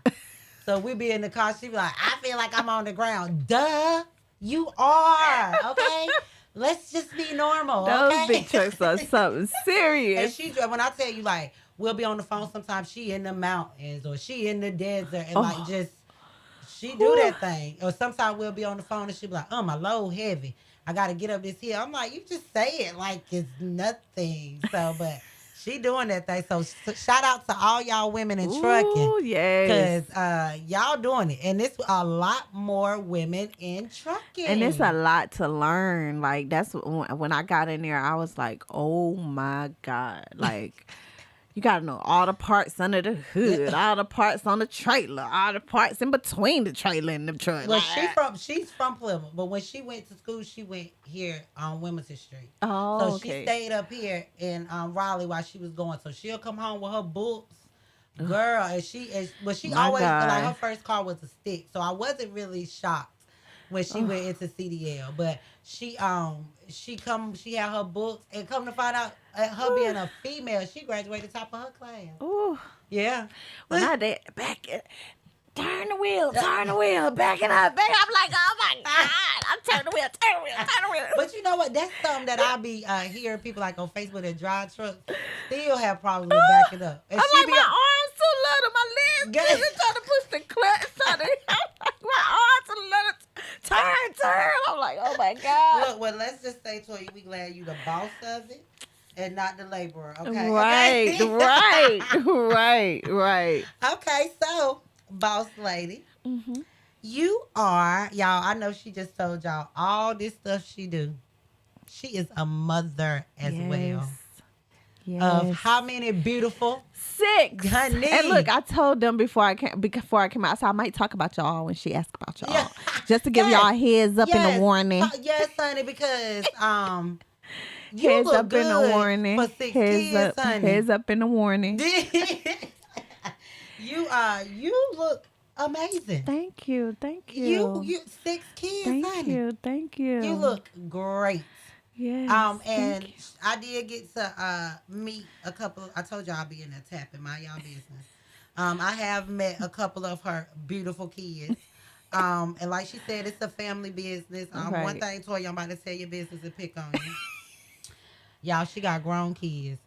So we be in the car, she be like, I feel like I'm on the ground. Duh, you are, okay? Let's just be normal, Those okay? big trucks are something serious. And when I tell you, like, we'll be on the phone sometimes, she in the mountains or she in the desert and she do that thing. Or sometimes we'll be on the phone and she be like, my load heavy. I got to get up this hill. I'm like, you just say it like it's nothing. So, but she doing that thing. So shout out to all y'all women in trucking. Oh, yes. Because y'all doing it. And it's a lot more women in trucking. And it's a lot to learn. Like, that's when I got in there, I was like, oh, my God. Like, you got to know all the parts under the hood, all the parts on the trailer, all the parts in between the trailer and the truck. Well, she's from Plymouth, but when she went to school, she went here on Wilmington Street. Oh, so okay. She stayed up here in Raleigh while she was going. So she'll come home with her books, girl, and she always like her first car was a stick. So I wasn't really shocked when she went into CDL, but she had her books, and come to find out, her being a female, she graduated top of her class. Ooh. Yeah. When I did turn the wheel, back it up, back. I'm like, oh my God, I'm turning the wheel. But you know what? That's something that I be hearing people like on Facebook that drive trucks still have problems with backing up. And I'm like, my arms too little, my legs trying to push the clutch. I'm like, my arms too little. Turn. I'm like, oh my God. Look, well, let's just say, Toya, we glad you the boss of it and not the laborer, okay? Right. Okay, so, boss lady, you are, y'all, I know she just told y'all all this stuff she do. She is a mother as well. of how many beautiful 6. Honey. And look, I told them before I came out, I said I might talk about y'all when she asked about y'all. Just to give y'all heads up in the warning. Yes, honey, because you heads look up good in the warning. for 6 kids, honey. Heads up in the warning. You look amazing. Thank you. You 6 kids, honey. Thank you. You look great. Yes. And I did get to meet a couple. I told y'all I'll be in there tapping my y'all business. I have met a couple of her beautiful kids. And like she said, it's a family business. Right. One thing, Toya, I'm about to tell your business and pick on you. Y'all, she got grown kids.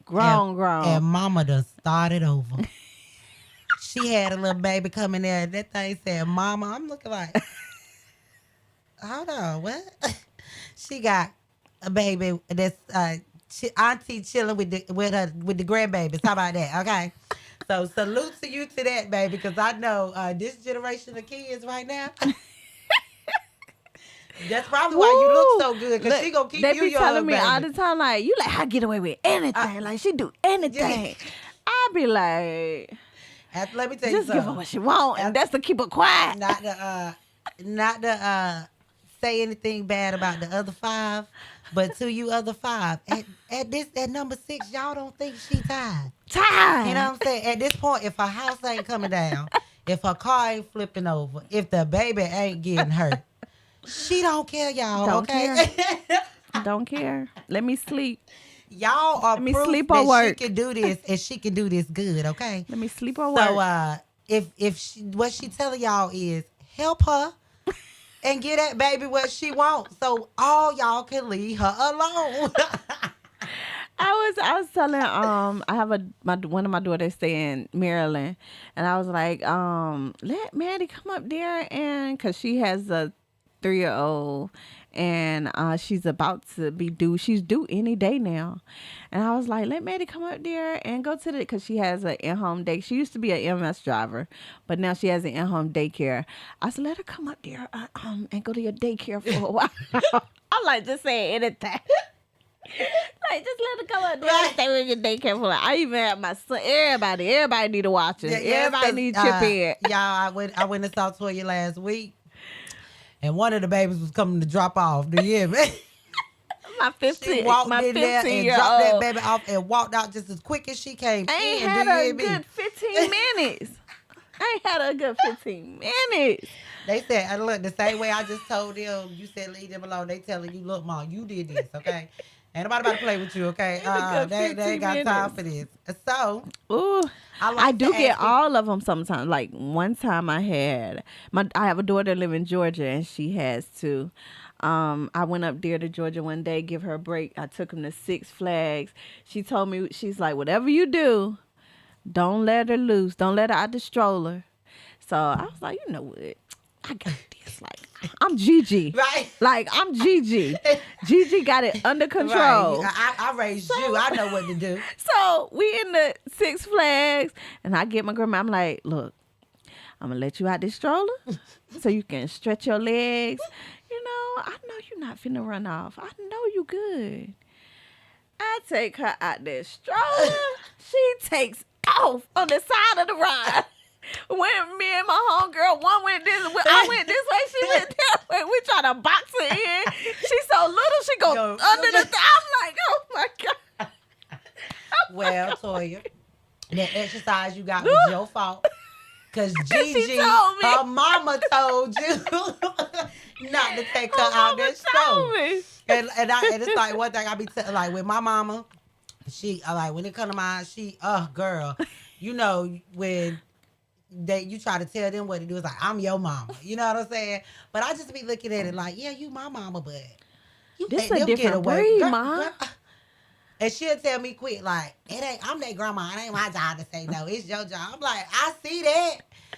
Grown. And mama done started over. She had a little baby coming there. That thing said, "Mama," I'm looking like, hold on, what? She got a baby that's auntie chilling with the grandbabies. How about that? Okay. So salute to you to that, baby, because I know this generation of kids right now. That's probably why you look so good, because she gonna keep you young. They be telling me all the time, like, you like, I get away with anything. Like, she do anything. I be like, let me tell you something. Just give her what she want, and that's to keep her quiet. Not to say anything bad about the other 5, but to you other 5, at number 6, y'all don't think she tired. Tired. You know what I'm saying? At this point, if her house ain't coming down, if her car ain't flipping over, if the baby ain't getting hurt, she don't care, y'all. Don't okay? care. Don't care. Let me sleep. Y'all are proof sleep that or work. she can do this, and she can do this good. Okay. Let me sleep or work. So, if what she telling y'all is help her and get that baby what she wants, so all y'all can leave her alone. I was telling I have one of my daughters stay in Maryland, and I was like let Maddie come up there, and because she has a 3-year-old, and she's about to be due. She's due any day now. And I was like, let Maddie come up there and go to because she has an in-home day. She used to be an MS driver, but now she has an in-home daycare. I said, let her come up there and go to your daycare for a while. I'm like, just saying anything. Like, just let her come up there and stay with your daycare for I even have my son. Everybody need to watch it. Everybody need to chip in. Y'all, I went and saw Toya last week. And one of the babies was coming to drop off. Do you hear me? My 15. She walked in there and dropped that baby off and walked out just as quick as she came. I ain't had a good 15 minutes. They said, look, the same way I just told them, you said leave them alone. They telling you, look, Mom, you did this, okay? Ain't nobody about to play with you, okay? They ain't got time for this. So, ooh, I do get all of them sometimes. Like one time I have a daughter live in Georgia, and she has two. I went up there to Georgia one day, give her a break. I took him to 6 Flags. She told me, she's like, whatever you do, don't let her loose. Don't let her out the stroller. So I was like, you know what? I got this. Like, I'm Gigi. Right. Like, I'm Gigi. Gigi got it under control. Right. I raised you. I know what to do. So we in the 6 Flags, and I get my grandma. I'm like, look, I'm going to let you out this stroller so you can stretch your legs. You know, I know you're not finna run off. I know you good. I take her out that stroller. She takes off on the side of the ride. When me and my homegirl, one went this way, I went this way, she went that way. We try to box her in. She's so little, she go under the I'm like, oh my God. Well, Toya, that exercise you got was your fault. Because Gigi, her mama told you not to take her out that stove. And it's like one thing I be like with my mama, she like when it come to mine, girl, you know when you try to tell them what to do, it's like I'm your mama. You know what I'm saying? But I just be looking at it like, yeah, you my mama, but you this let a them different get away. breed, Mom. And she'll tell me quick, like, I'm that grandma. It ain't my job to say no. It's your job. I'm like, I see that.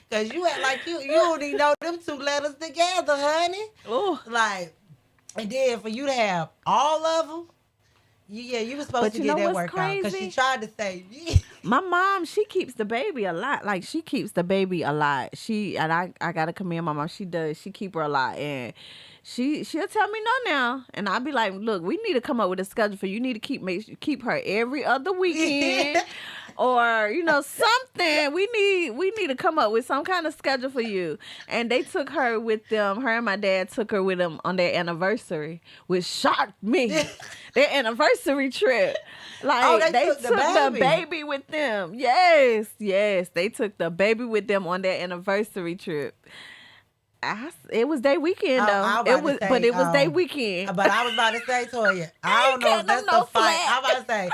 Because you act like you don't even know them 2 letters together, honey. Ooh. Like, and then for you to have all of them, you were supposed to get that workout. Because she tried to say, My mom, she keeps the baby a lot. Like, she keeps the baby a lot. I gotta commend my mom. She does. She keep her a lot, and she'll tell me no now, and I'll be like, look, we need to come up with a schedule for you. You need to keep her every other weekend, or something. We need to come up with some kind of schedule for you. And they took her with them. Her and my dad took her with them on their anniversary, which shocked me. Their anniversary trip. Like, they took the baby with them. Yes. They took the baby with them on their anniversary trip. It was their weekend though. It was their weekend. But I was about to say, Toya, I don't know if that's the fight. I'm about to say,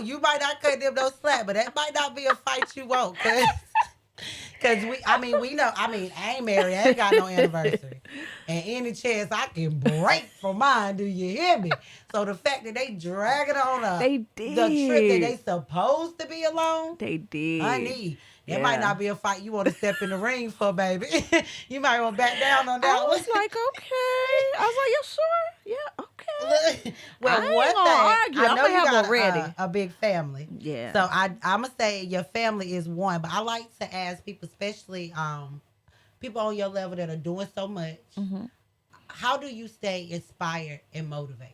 you might not cut them no slack, but that might not be a fight you want, cause we know. I ain't married. I ain't got no anniversary, and any chance I can break for mine. Do you hear me? So the fact that they drag it on they did the trip that they supposed to be alone, they did. Honey, it might not be a fight you want to step in the ring for, baby. You might want to back down on that. I was like, okay. I was like, you sure? Yeah, okay. Well, I ain't gonna argue. I know I'm you have ready. A big family. Yeah. So I'm gonna say your family is one, but I like to ask people, especially people on your level that are doing so much. Mm-hmm. How do you stay inspired and motivated?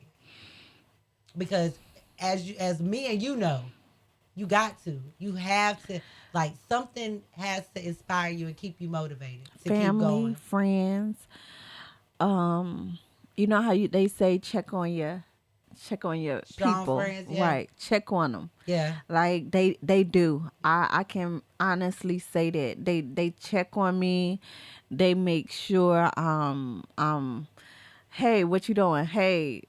Because as me and you know, you have to. Like, something has to inspire you and keep you motivated to keep going. Family, friends. You know how they say check on your Strong people, friends, yeah. Right? Check on them. Yeah. Like they do. I can honestly say that they check on me. They make sure hey, what you doing? Hey,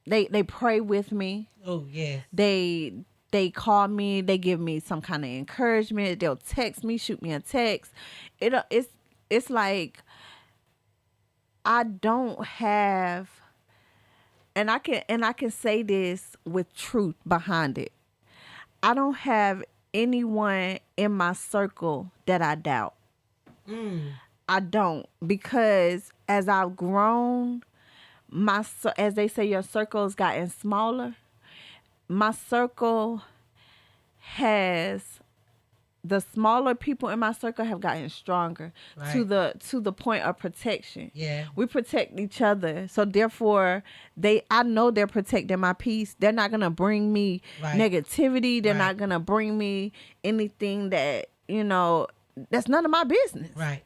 they pray with me. Oh yeah. They call me. They give me some kind of encouragement. They'll text me, shoot me a text. It's like I don't have, and I can say this with truth behind it. I don't have anyone in my circle that I doubt. I don't, because as I've grown, as they say, your circle's gotten smaller. My circle the smaller people in my circle have gotten stronger, right, to the point of protection. Yeah. We protect each other. So therefore I know they're protecting my peace. They're not gonna bring me negativity. They're not gonna bring me anything that, that's none of my business. Right.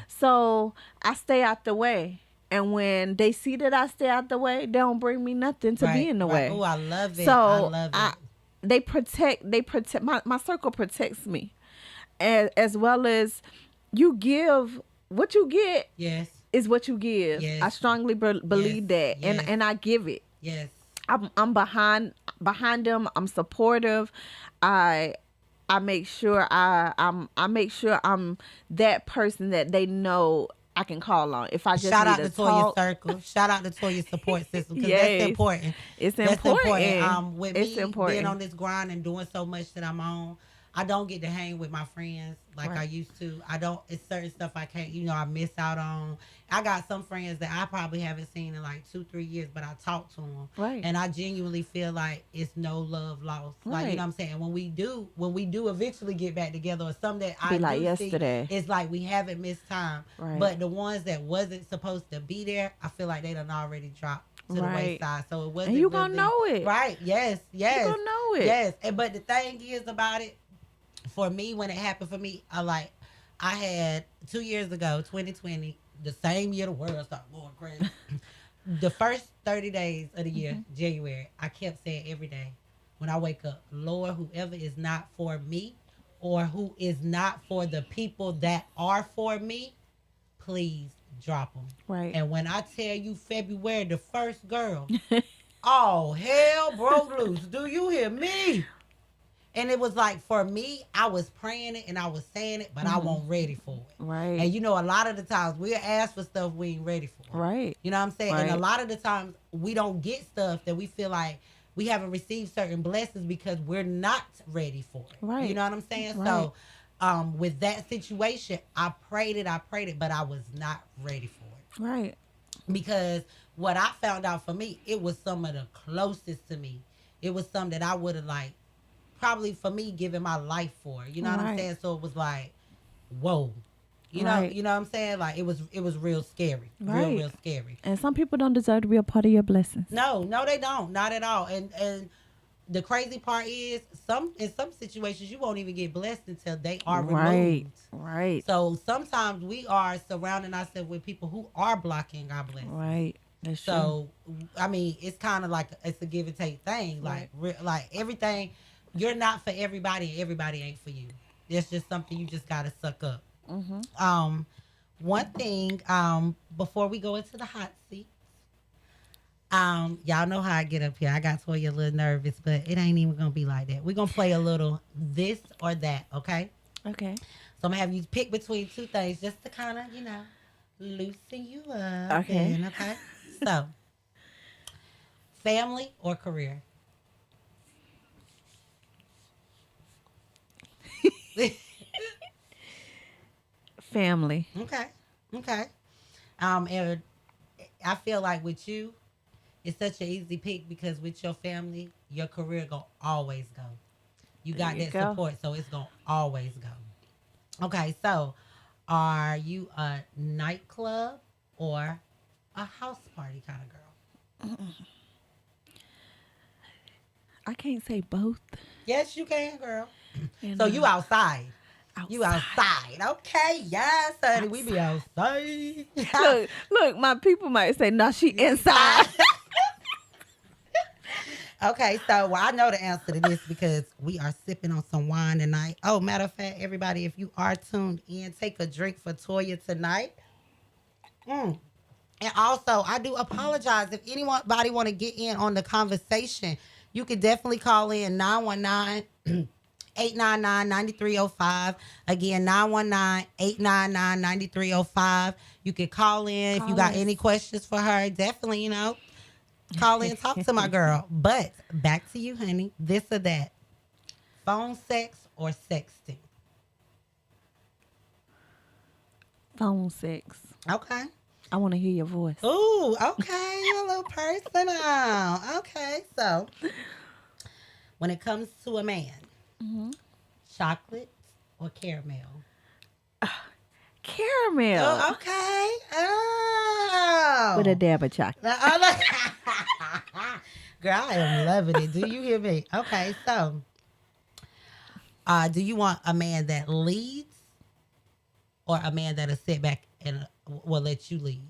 So I stay out the way. And when they see that I stay out the way, they don't bring me nothing to be in the way. Oh, I love it. So I love it. They protect my circle protects me, as well as you give what you get. Yes, is what you give. Yes. I strongly believe that, yes, and I give it. Yes, I'm behind them. I'm supportive. I make sure I make sure I'm that person that they know I can call on if I just shout need out to Toya Circle. Shout out to Toya support system, because that's important. It's important. With me being on this grind and doing so much that I'm on, I don't get to hang with my friends like I used to. It's certain stuff I can't, I miss out on. I got some friends that I probably haven't seen in like 2-3 years, but I talk to them. Right. And I genuinely feel like it's no love lost. Right. Like, you know what I'm saying? When we do eventually get back together, or something that I like do yesterday, see, it's like we haven't missed time. Right. But the ones that wasn't supposed to be there, I feel like they done already dropped to the wayside. So it wasn't. And you gonna know it. Right. Yes. You gonna know it. Yes. But the thing is about it, for me, when it happened for me, I had 2 years ago, 2020, the same year the world started going crazy. The first 30 days of the year, January, I kept saying every day when I wake up, Lord, whoever is not for me or who is not for the people that are for me, please drop them. Right. And when I tell you February, the first girl, all hell broke loose. Do you hear me? And it was like, for me, I was praying it and I was saying it, but I wasn't ready for it. Right. And a lot of the times we'll ask for stuff we ain't ready for. Right. You know what I'm saying? Right. And a lot of the times we don't get stuff that we feel like we haven't received certain blessings because we're not ready for it. Right. You know what I'm saying? Right. So with that situation, I prayed it, but I was not ready for it. Right. Because what I found out for me, it was some of the closest to me. It was some that I would have probably for me giving my life for. You know what I'm Right. saying? So it was like, whoa. Right. You know what I'm saying? Like it was real scary. Right. Real scary. And some people don't deserve to be a part of your blessings. No, they don't. Not at all. And the crazy part is in some situations you won't even get blessed until they are Right. removed. Right. So sometimes we are surrounding ourselves with people who are blocking our blessings. Right. That's true. So I mean, it's kind of like it's a give and take thing. Right. Like everything, you're not for everybody, and everybody ain't for you. It's just something you just gotta suck up. One thing, before we go into the hot seat, y'all know how I get up here. I got Toya a little nervous, but it ain't even gonna be like that. We're gonna play a little this or that, okay? Okay. So I'm gonna have you pick between two things just to kind of, loosen you up. Okay. Okay. So, family or career? Family. Okay. And I feel like with you, it's such an easy pick because with your family, your career gonna always go. You got There you that go. support, so it's gonna always go. Okay, so are you a nightclub or a house party kind of girl? I can't say both. Yes, you can, girl. And, So you outside. outside. You outside. Okay, yes, honey. We be outside. Look, my people might say, no, she inside. Okay, so I know the answer to this because we are sipping on some wine tonight. Oh, matter of fact, everybody, if you are tuned in, take a drink for Toya tonight. And also, I do apologize if anybody want to get in on the conversation. You could definitely call in 919 899-9305. Again, 919-899-9305. You could call in if you got any questions for her. Definitely, call in, talk to my girl. But back to you, honey. This or that. Phone sex or sexting? Phone sex. Okay. I want to hear your voice. Ooh, okay. You're a little personal. Okay. So, when it comes to a man, chocolate or caramel? Caramel. Oh, okay. Oh. With a dab of chocolate. Girl, I am loving it. Do you hear me? Okay, so do you want a man that leads or a man that'll sit back and will let you lead?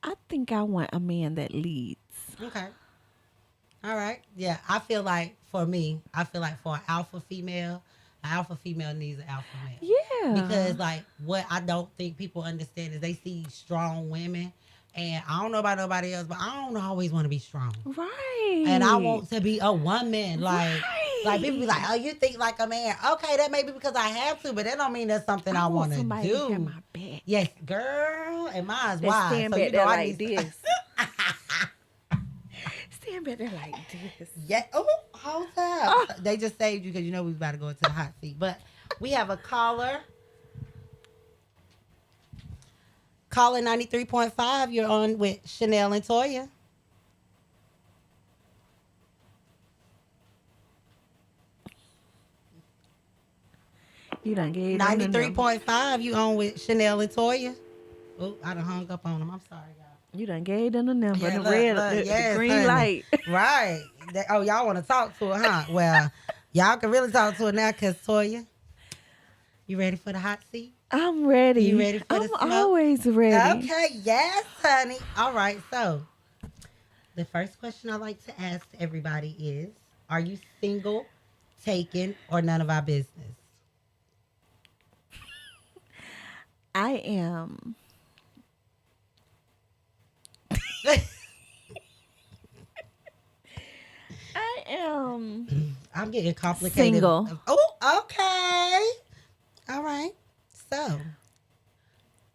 I think I want a man that leads. Okay. All right. Yeah, I feel like for an alpha female needs an alpha male. Yeah. Because like what I don't think people understand is they see strong women, and I don't know about nobody else, but I don't always want to be strong. Right. And I want to be a woman. Like Right. people be like, oh, you think like a man? Okay, that may be because I have to, but that don't mean that's something I want to somebody do. to have my back. Yes, girl, and mine's That wide. stand So back you know there I like need. this. Stand back there like this. Yeah. Oh, hold up. They just saved you because we was about to go into the hot seat. But we have a caller. Caller 93.5. You're on with Chanel and Toya. You done gave them the number. 93.5. You on with Chanel and Toya. Oh, I done hung up on them. I'm sorry, y'all. You done gave them the number. Yeah, the look, red, look, the yes, green honey. light. Right. Y'all want to talk to her, huh? Well, y'all can really talk to her now because Toya, you ready for the hot seat? I'm ready. You ready for the I'm smoke? always ready. Okay, yes, honey. All right, so the first question I like to ask everybody is, are you single, taken, or none of our business? I am. I am I'm getting complicated. single. Oh, okay. All right. So,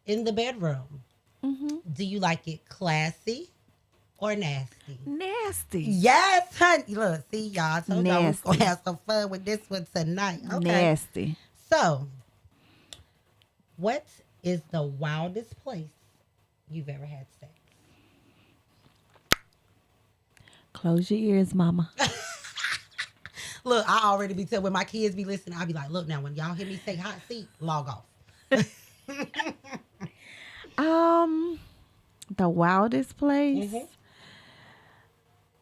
in the bedroom, do you like it classy or nasty? Nasty. Yes, honey. Look, see, y'all. I told y'all we was Nasty. going to have some fun with this one tonight. Okay. Nasty. So, what is the wildest place you've ever had sex? Close your ears, mama. Look, I already be telling when my kids be listening, I be like, look now, when y'all hear me say hot seat, log off. The wildest place.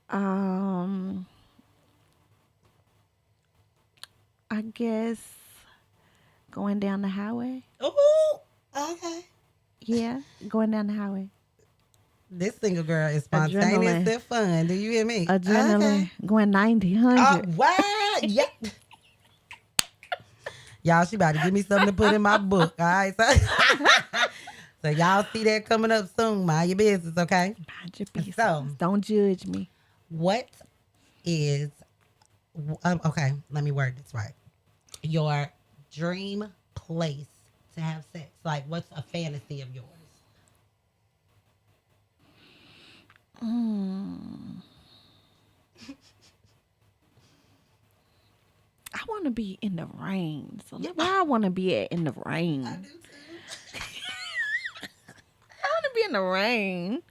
Mm-hmm. I guess going down the highway. Ooh, okay. Yeah, going down the highway. This single girl is spontaneous and fun. Do you hear me? Adrenaline. Okay. Going 90, 100. Wow. Yeah. Y'all, she about to give me something to put in my book. All right. So y'all see that coming up soon. Mind your business, okay? Mind your business. So, don't judge me. what is, okay, let me word this right. Your dream place to have sex. Like, what's a fantasy of yours? I want to be in the rain. So where I want to be at in the rain. I do too. I want to be in the rain.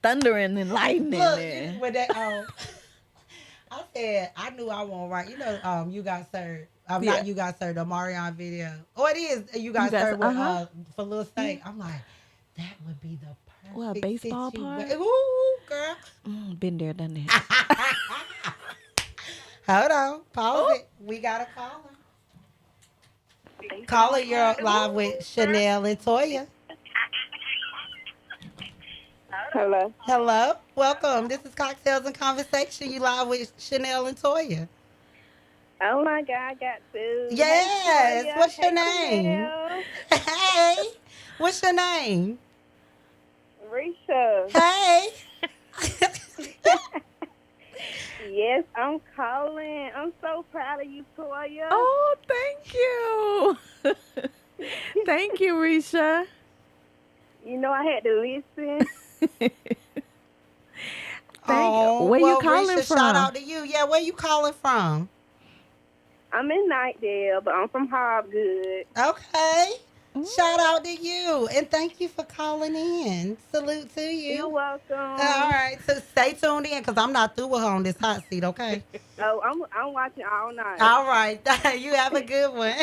Thundering and lightning. Look, with that, I said, I knew I won't write. You know, You Got Served. Not You Got Served, the Marion video. Oh, it is. You Got Served with, for Lil State. I'm like, that would be the perfect What, a baseball part? Ooh, girl. Been there, done that. Hold on. Pause it. We got a caller. Caller, you're live with Chanel and Toya. Hello. Hello. Welcome. This is Cocktails and Conversation. You live with Chanel and Toya. Oh my God, I got to. Yes. Hey, What's your hey, name? Chanel. Hey. What's your name? Risha. Hey. Yes, I'm calling. I'm so proud of you, Toya. Oh, thank you. Thank you, Risha. You know I had to listen. Where you calling Risha, from? shout out to you. Yeah, where you calling from? I'm in Nightdale, but I'm from Hobgood. Okay. Shout out to you. And thank you for calling in. Salute to you. You're welcome. All right. So stay tuned in because I'm not through with her on this hot seat, okay? Oh, I'm watching all night. All right. You have a good one.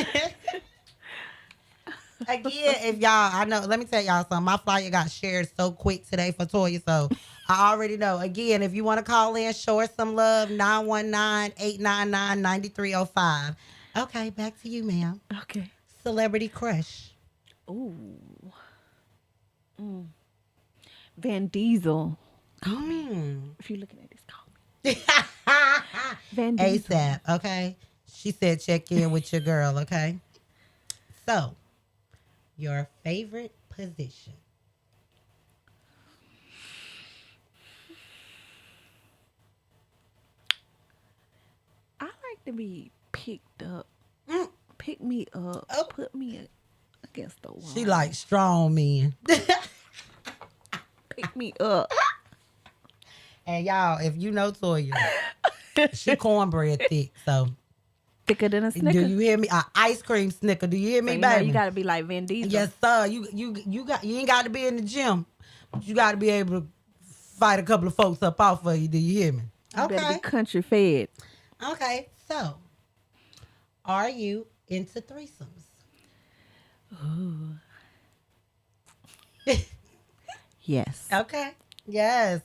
Again, if y'all, I know, let me tell y'all something. My flyer got shared so quick today for Toya, so I already know. Again, if you want to call in, show us some love, 919-899-9305. Okay, back to you, ma'am. Okay. Celebrity crush. Ooh. Van Diesel. Mm. If you're looking at this, call me. Van Diesel. ASAP, okay? She said check in with your girl, okay? So, your favorite position. I like to be picked up. Mm. Pick me up. Oh. Put me against the wall. She like strong men. Pick me up. And y'all, if you know Toya, she cornbread thick, so. Thicker than a Snicker. Do you hear me? Ice cream Snicker. Do you hear me, So you baby? know you gotta be like Van Diesel. Yes, sir. You ain't got to be in the gym, but you got to be able to fight a couple of folks up off of you. Do you hear me? You better be country fed. Okay. So, are you into threesomes? Ooh. Yes. Okay. Yes.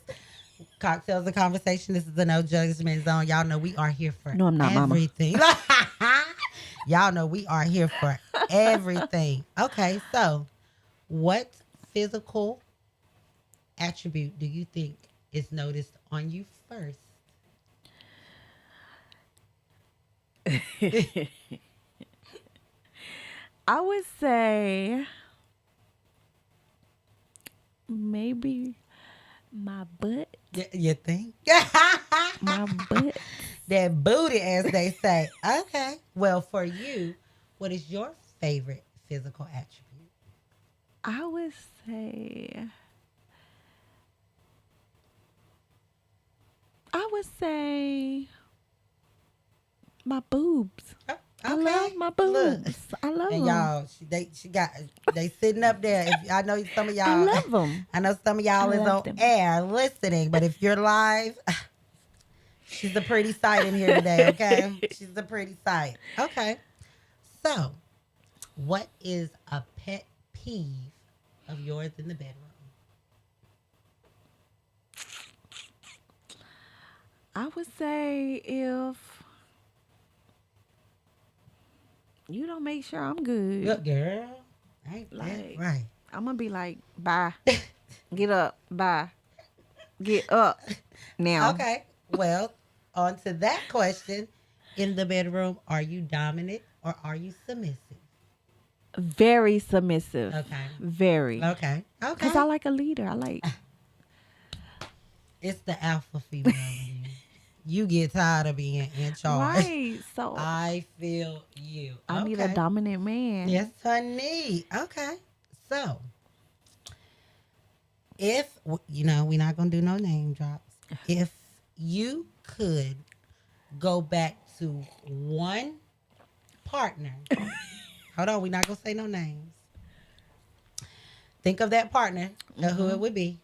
Cocktails and Conversation. This is the No Judgment Zone. Y'all know we are here for No, I'm not, everything. Y'all know we are here for everything. Okay, so what physical attribute do you think is noticed on you first? I would say maybe my butt. You think? My butt. That booty, as they say. Okay. Well, for you, what is your favorite physical attribute? I would say my boobs. Oh, I okay. love my Look. boobs. I love And them. y'all, they sitting up there. I know some of y'all. I love them. I know some of y'all I is love on them. air listening, but if you're live, She's a pretty sight in here today, okay? She's a pretty sight. Okay. So, what is a pet peeve of yours in the bedroom? I would say if you don't make sure I'm good, Good girl. Ain't that Like- right? I'm gonna be like, bye. Get up, bye. Get up now. Okay. Well, on to that question. In the bedroom, are you dominant or are you submissive? Very submissive. Okay. Very. Okay. Okay. Because I like a leader. I like. It's the alpha female in you. You get tired of being in charge. Right. So I feel you. I need a dominant man. Yes, honey. Okay. So, if, we're not going to do no name drops. If you could go back to one partner, hold on, we're not going to say no names. Think of that partner, of who it would be.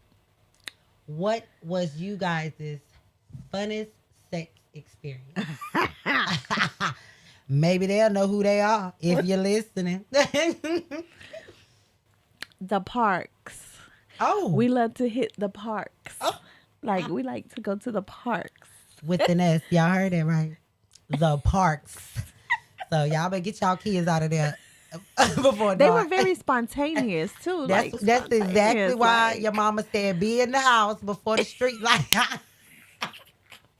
What was you guys' funnest sex experience? Maybe they'll know who they are if you're listening. The parks. Oh. We love to hit the parks. Oh. Like, we like to go to the parks. With an S. Y'all heard that right? The parks. So y'all better get y'all kids out of there before They dark. were very spontaneous, too. That's spontaneous, exactly why like- your mama said be in the house before the street light.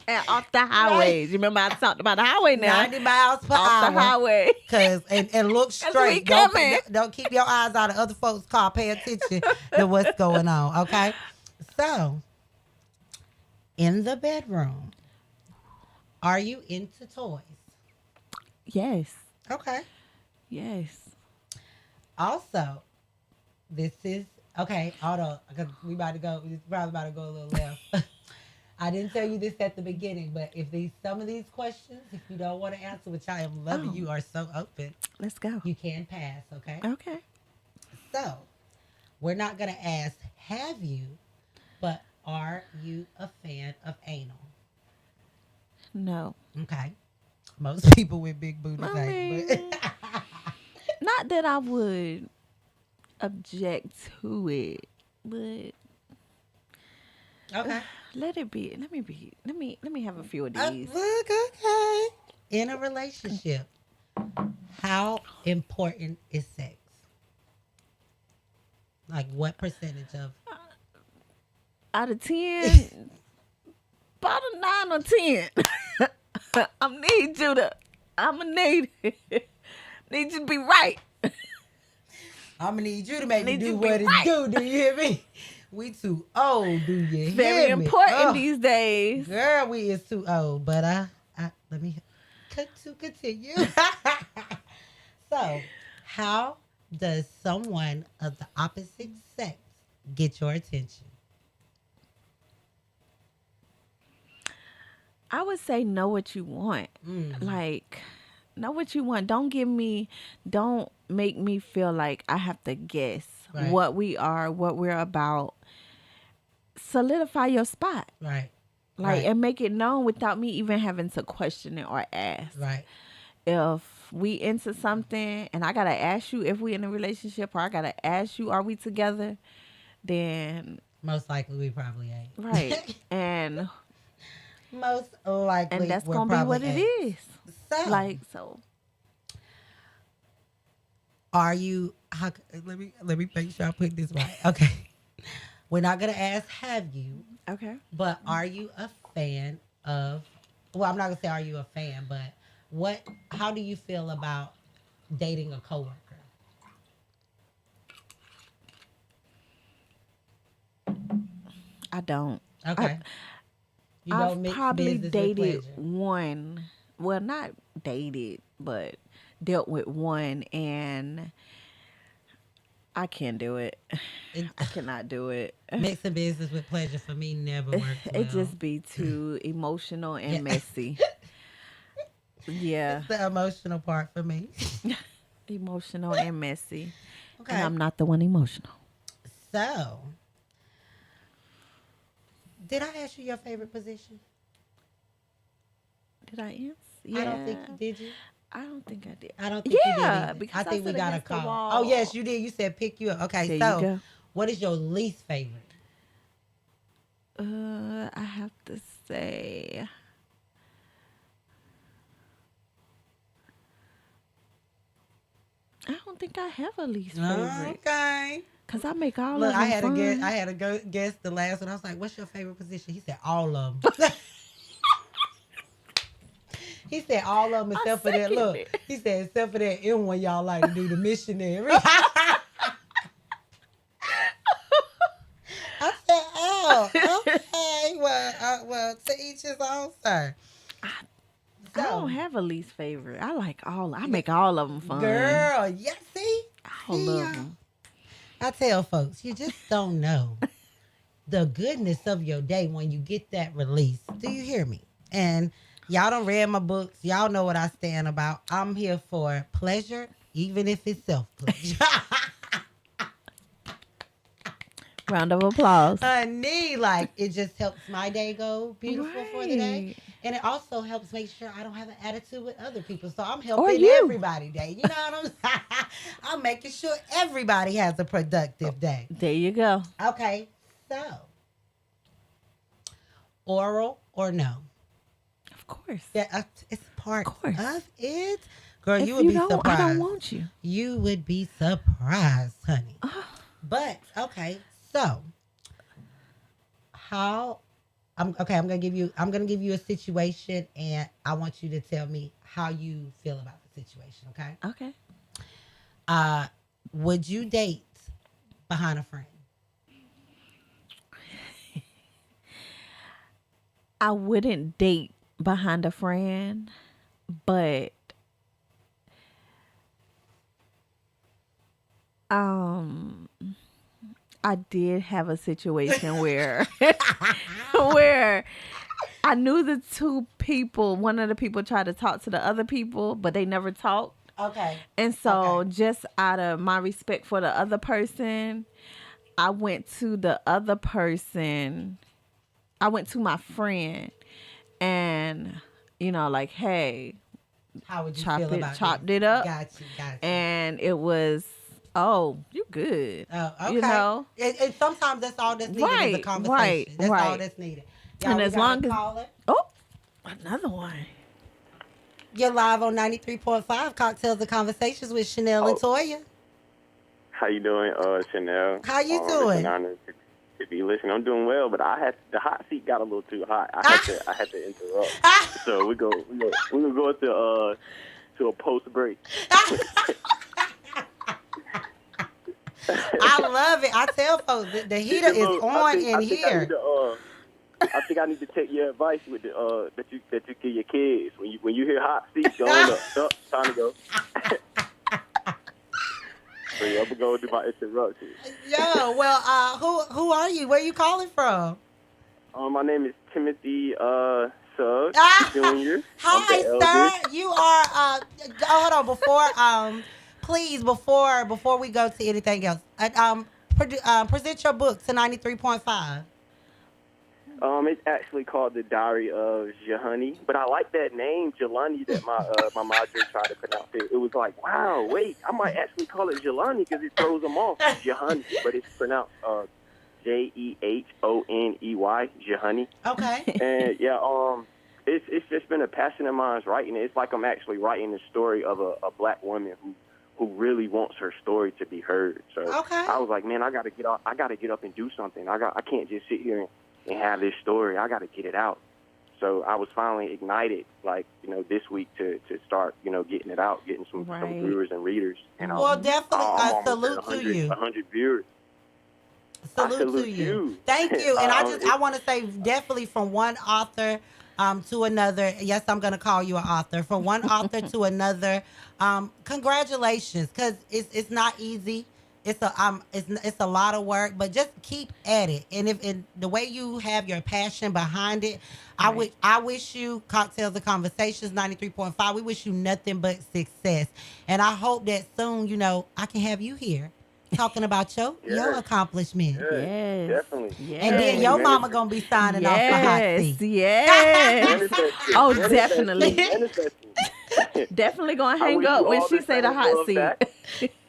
And off the highways. You remember I talked about the highway now? 90 miles per Off hour. the highway. And look we straight. coming. Don't keep your eyes out of other folks' car. Pay attention to what's going on. Okay. So, in the bedroom, are you into toys? Yes. Okay. Yes. Also, this is okay. Hold on, because we probably about to go a little left. I didn't tell you this at the beginning, but if some of these questions, if you don't want to answer, which I am loving, you are so open. Let's go. You can pass, okay? Okay. So, we're not gonna ask have you, but are you a fan of anal? No. Okay. Most people with big booties I ain't, mean- but Not that I would object to it, but okay. let it be. Let me have a few of these. Look, okay. In a relationship, how important is sex? Like, what percentage of? Out of 10, about a 9 or 10. I'm gonna need you to be right. I'm gonna need you to make me Need do you to be what it right. do. Do you hear me? We too old. Do you Very hear me? important Oh, these days. girl, we is too old. But let me continue. So, how does someone of the opposite sex get your attention? I would say know what you want. Like, know what you want. Don't make me feel like I have to guess Right. what we are, what we're about. Solidify your spot. Right. Like, Right. and make it known without me even having to question it or ask. Right. If we into something and I gotta ask you if we in a relationship, or I gotta ask you, are we together? Then Most likely we probably ain't. right. and Most likely that's we're gonna be what probably it ain't. is. So, Like, so are you? Let me make sure I put this right. Okay, we're not gonna ask have you, okay. but are you a fan of? Well, I'm not gonna say are you a fan, but how do you feel about dating a coworker? I don't. Okay, you I've don't mix probably business with dated pleasure. one. Well, not dated, but dealt with one, and I can't do it. I cannot do it. Mixing business with pleasure for me never worked well. It just be too emotional and messy. Yeah, It's the emotional part for me. emotional and messy. Okay, And I'm not the one emotional. so did I ask you your favorite position? Did I answer? Yeah. I don't think you did. You? I don't think I did. I don't think you did. Yeah, Either. because I think we said got a against the call. wall. Oh yes, you did. You said pick you up. Okay, There you so go. what is your least favorite? I have to say, I don't think I have a least favorite. Okay. Cause I make all Look, of them I had fun. I had a guess the last one. I was like, "What's your favorite position?" He said, "All of them." He said, "All of them except for that." second Look, it. he said, "Except for that M one y'all like to do the missionary." I said, "Oh, okay. Well, to each his own, sir." I don't have a least favorite. I like all. I make all of them fun. Girl, yeah, see? All See, of them. I tell folks, you just don't know the goodness of your day when you get that release. Do you hear me? And y'all done read my books. Y'all know what I stand about. I'm here for pleasure, even if it's self-pleasure. Round of applause. Honey, like, it just helps my day go beautiful for the day. Right. And it also helps make sure I don't have an attitude with other people. So I'm Or helping you. everybody day. You know what I'm I'm making sure everybody has a productive day. There you go. Okay, so oral or no? Of course. Yeah, it's part Of course. of it. Girl, If you would be don't, surprised. I don't want you. You would be surprised, honey. But okay, so how I'm gonna give you a situation and I want you to tell me how you feel about the situation, okay? Okay. Would you date behind a friend? I wouldn't date behind a friend, but I did have a situation where where I knew the two people, one of the people tried to talk to the other people, but they never talked. Okay. And so Okay. just out of my respect for the other person, I went to the other person. I went to my friend and, like, hey, How would you Chop feel it- about chopped this? it up. Got you. and it was, oh, you good. Oh, okay. You know? And sometimes that's all that's needed is a Right, conversation. That's all right. that's needed. And we as got long a as- caller. Oh, another one. You're live on 93.5 Cocktails and Conversations with Chanel and Toya. How you doing, Chanel? How you It's doing? an honor to be listening. I'm doing well, but the hot seat got a little too hot. I had to interrupt. So we gonna go to a post break. I love it. I tell folks the heater is on in here. I think I need to take your advice with that you give your kids when you hear hot seat, go on up. Oh, time to go. So yeah, I'm gonna go do my interruption. Yo, well, who are you? Where you calling from? My name is Timothy Suggs Jr. Hi, I'm the sir. eldest. You are. Hold on. Please, before we go to anything else, present your book to 93.5. It's actually called The Diary of Jehani, but I like that name, Jelani, that my madre tried to pronounce it. It was like, wow, wait, I might actually call it Jelani because it throws them off. Jehani, but it's pronounced Jehoney, Jehani. Okay. And yeah, it's just been a passion of mine writing it. It's like I'm actually writing the story of a black woman who really wants her story to be heard. So Okay. I was like, man, I gotta get up and do something. I can't just sit here and have this story. I gotta get it out. So I was finally ignited, this week to start, getting it out, getting some viewers and readers. And Well, definitely, I'm almost salute at to you. 100 viewers. Salute to you. Thank you. And I want to say definitely from one author to another. Yes, I'm going to call you an author. From one author to another. Congratulations, because it's not easy. It's a lot of work, but just keep at it. And if the way you have your passion behind it, I wish you Cocktails and Conversations 93.5. We wish you nothing but success. And I hope that soon, I can have you here talking about your accomplishment. Yes. Definitely. Yes. And then your mama gonna be signing off the hot seat. Yes. Manifesting. Oh, Manifesting. definitely. Manifesting. Definitely gonna I hang wish up you when all she the say the same hot love seat. back.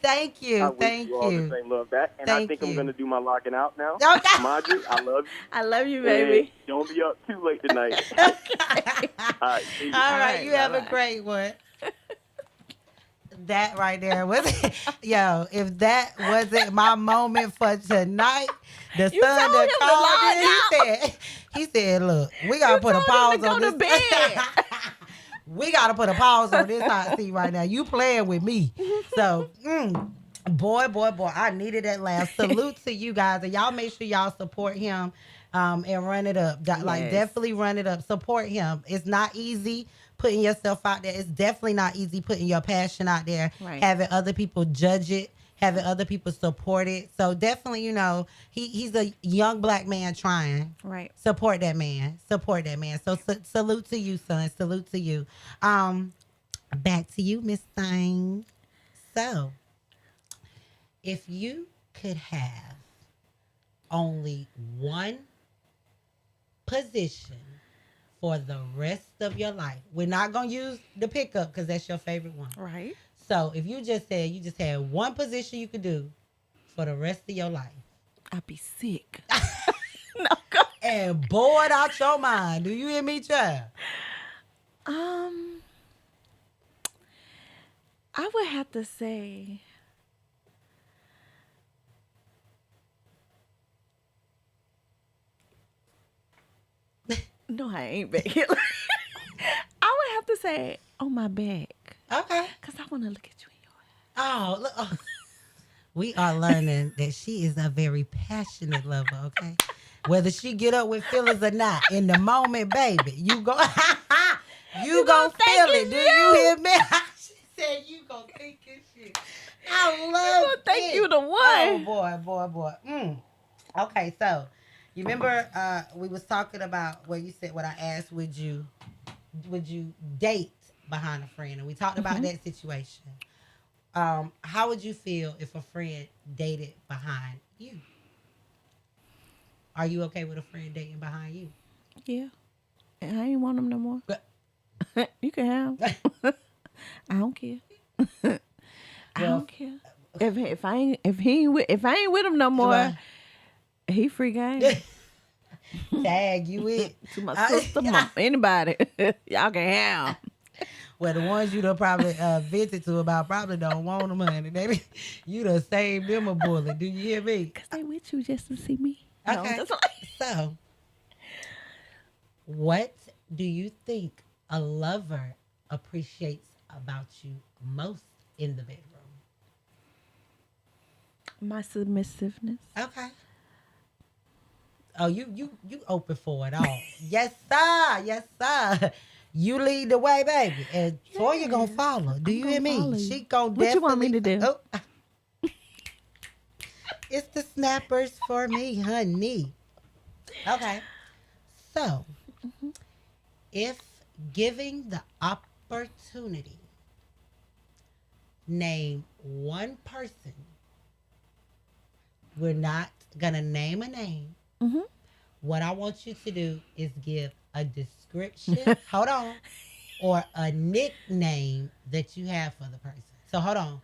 Thank I you. wish Thank you all the you. same love back. And I Thank think I'm you. going to do my locking out now. Okay. Marjorie, I love you. I love you, Hey, baby. don't be up too late tonight. All All right. See you. right, you have a bye-bye. great one. That right there was, yo. If that wasn't my moment for tonight, the You son told that him to called log in, he said, "Look, we gotta put a told him pause to on go this. to bed." We gotta put a pause on this hot seat right now. You playing with me, so." Boy, I needed that laugh. Salute to you guys, and y'all make sure y'all support him, and run it up. Like Yes. definitely run it up. Support him. It's not easy putting yourself out there. It's definitely not easy putting your passion out there. Right. Having other people judge it, having other people support it. So definitely, he's a young black man trying. Right. Support that man. Support that man. So salute to you, son. Salute to you. Back to you, Miss Thing. So, if you could have only one position for the rest of your life, we're not going to use the pickup because that's your favorite one. Right. So if you just said you just had one position you could do for the rest of your life I'd be sick. and bored out your mind, do you hear me, child? I would have to say, no, I ain't back. I would have to say on my back. Okay. Because I want to look at you in your Oh, look. Oh. We are learning that she is a very passionate lover, okay? Whether she get up with feelings or not, in the moment, baby, you go, you gonna feel it. Do you hear me? She said you gonna think it's shit. I love it. think you the one. Oh, boy. Okay, so you remember we was talking about where you said what I asked, would you date behind a friend? And we talked about that situation. How would you feel if a friend dated behind you? Are you okay with a friend dating behind you? Yeah. And I ain't want them no more. But- You can have 'em. I don't care. I don't care. If I ain't with him no more, he free game. Tag you it. To my sister, mom, anybody. Y'all can have 'em. Well, the ones you done probably vented to about probably don't want them, honey. You done saved them a bullet. Do you hear me? Because they with you just to see me. No, Okay. that's So, what do you think a lover appreciates about you most in the bedroom? my submissiveness. Okay. Oh, you open for it all. Yes, sir. Yes, sir. You lead the way, baby. And Toya gonna follow. Do you hear follow me? you. She gonna What you want me to do? Oh. It's the snappers for me, honey. Okay. So, if giving the opportunity, name one person. We're not gonna name a name. Mhm. What I want you to do is give a description, hold on, or a nickname that you have for the person. So hold on.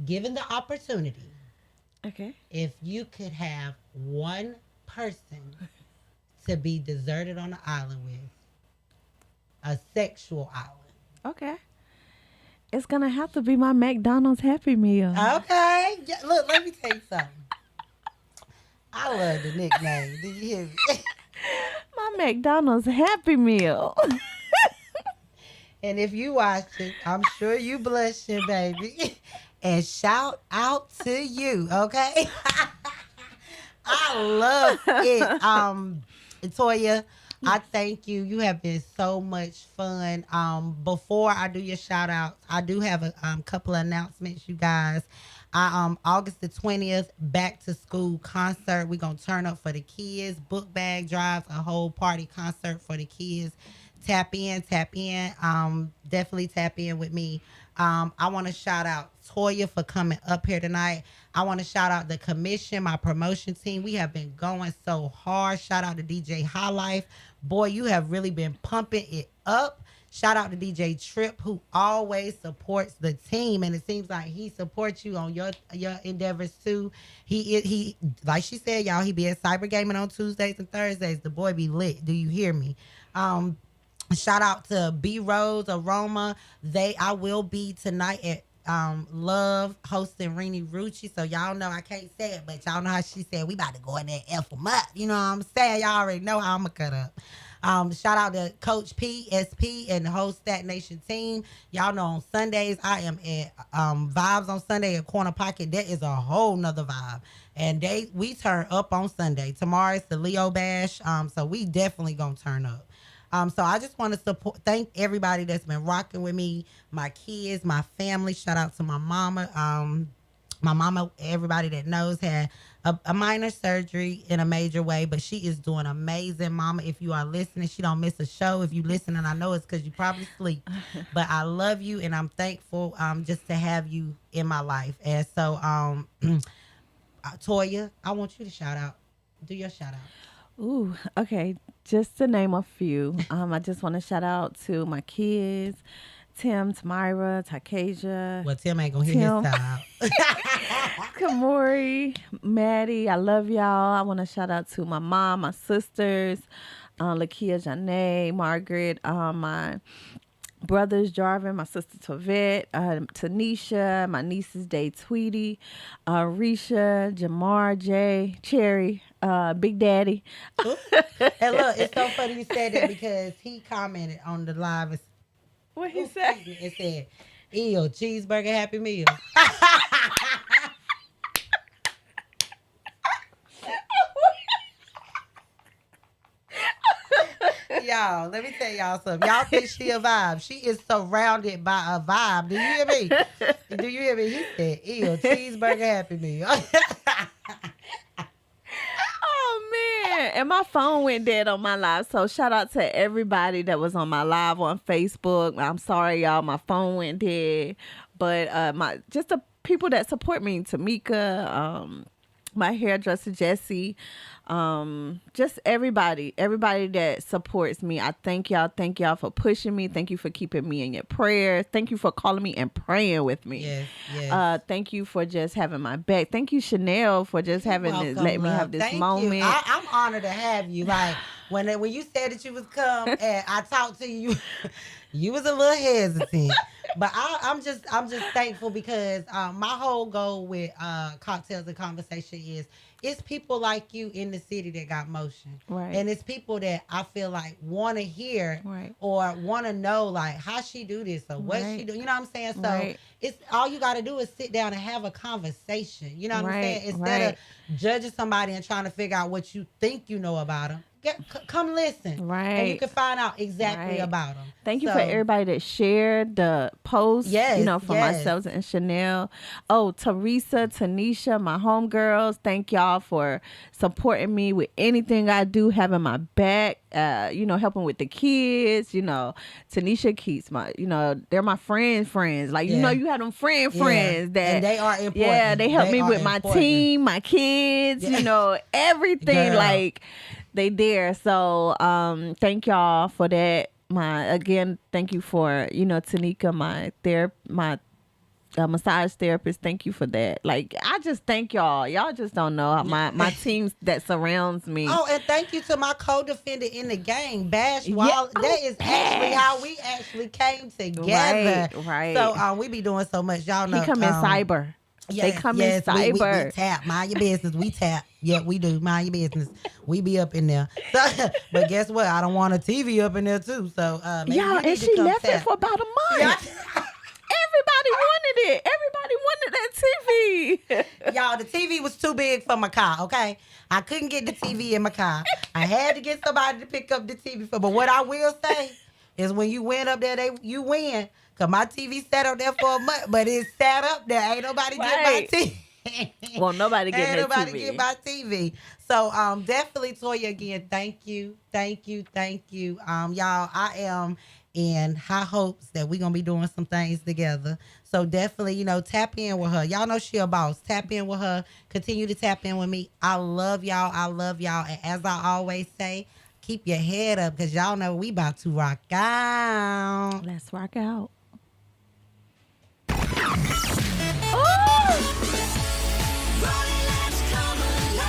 Given the opportunity, Okay. if you could have one person to be deserted on the island with, a sexual island. Okay. It's going to have to be my McDonald's Happy Meal. Okay. Yeah, look, let me tell you something. I love the nickname. Do you hear me? My McDonald's Happy Meal. And if you watch it, I'm sure you blushing, baby. And shout out to you, okay? I love it. Toya, I thank you. You have been so much fun. Before I do your shout outs, I do have a couple of announcements, you guys. August the 20th, back to school concert. We're gonna turn up for the kids, book bag drive, a whole party concert for the kids. tap in. Definitely tap in with me. I want to shout out Toya for coming up here tonight. I want to shout out the commission, my promotion team. We have been going so hard. Shout out to DJ High Life. Boy, you have really been pumping it up. Shout out to DJ Trip, who always supports the team, and it seems like he supports you on your endeavors too. He like she said, y'all, he be at Cyber Gaming on Tuesdays and Thursdays. The boy be lit. Do you hear me? Shout out to B Rose Aroma. I will be tonight at Love hosting Rini Rucci. So y'all know I can't say it, but y'all know how she said we about to go in there and F them up. You know what I'm saying? Y'all already know how I'm gonna cut up. Shout out to Coach P, SP, and the whole Stat Nation team. Y'all know on Sundays I am at Vibes on Sunday at Corner Pocket. That is a whole nother vibe. And we turn up on Sunday. Tomorrow is the Leo Bash. So we definitely gonna turn up. So I just want to thank everybody that's been rocking with me, my kids, my family. Shout out to my mama. My mama, everybody that knows, had a minor surgery in a major way, but she is doing amazing. Mama, if you are listening, she don't miss a show. If you listen, and I know it's because you probably sleep, but I love you and I'm thankful just to have you in my life. And so, Toya, I want you to shout out. Do your shout out. Ooh, okay. Just to name a few, I just want to shout out to my kids, Tim, Tamira, Takasia. Well, Tim ain't gonna hear his time. Kamori, Maddie, I love y'all. I want to shout out to my mom, my sisters, Lakia, Janae, Margaret, my brothers, Jarvin, my sister Tovette, Tanisha, my nieces Day Tweety, Risha, Jamar, Jay, Cherry, Big Daddy. And look, it's so funny you said that because he commented on the live. What he said? It said, "Ew, cheeseburger, Happy Meal." Y'all, let me tell y'all something. Y'all think she a vibe. She is surrounded by a vibe. Do you hear me? Do you hear me? He said, "Ew, cheeseburger, Happy Meal." Oh man, and my phone went dead on my live. So shout out to everybody that was on my live on Facebook. I'm sorry, y'all, my phone went dead, but just the people that support me, Tamika, my hairdresser Jessie, just everybody that supports me. I thank y'all for pushing me. Thank you for keeping me in your prayers. Thank you for calling me and praying with me. Yes. Thank you for just having my back. Thank you, Chanel, for just letting me have this moment. I'm honored to have you. Like when you said that you was come and I talked to you, you was a little hesitant. But I'm just thankful because my whole goal with Cocktails and Conversation is it's people like you in the city that got motion. Right. And it's people that I feel like want to hear or want to know like how she do this or what she do. You know what I'm saying? So it's all you got to do is sit down and have a conversation. You know what I'm saying? Instead of judging somebody and trying to figure out what you think you know about them. Come listen. And you can find out exactly about them. Thank you for everybody that shared the post, for myself and Chanel. Oh, Teresa, Tanisha, my homegirls, thank y'all for supporting me with anything I do, having my back, helping with the kids. Tanisha keeps they're my friends. Like, you have them friends that. And they are important. Yeah, they help me with my team, my kids, everything. Girl. Like, they there. So thank y'all for that. Thank you for Tanika, my massage therapist. Thank you for that. Like, I just thank y'all just don't know my team that surrounds me. Oh, and thank you to my co-defendant in the gang, Bash Wall. That is actually how we actually came together. Right. So we be doing so much. Y'all know he come in cyber. They come in cyber. We tap. Mind your business. We tap. Yeah, we do. Mind your business. We be up in there. So, but guess what? I don't want a TV up in there too. So and she left it for about a month. Yeah. Everybody wanted it. Everybody wanted that TV. Y'all, the TV was too big for my car, okay? I couldn't get the TV in my car. I had to get somebody to pick up the TV But what I will say is when you went up there, you win. Because my TV sat up there for a month, but it sat up there. Ain't nobody get my TV. Well, nobody getting Ain't their nobody TV. get my TV. So definitely, Toya, again, thank you. Y'all, I am in high hopes that we're gonna be doing some things together. So definitely, tap in with her. Y'all know she a boss. Tap in with her. Continue to tap in with me. I love y'all. And as I always say, keep your head up because y'all know we about to rock out. Let's rock out.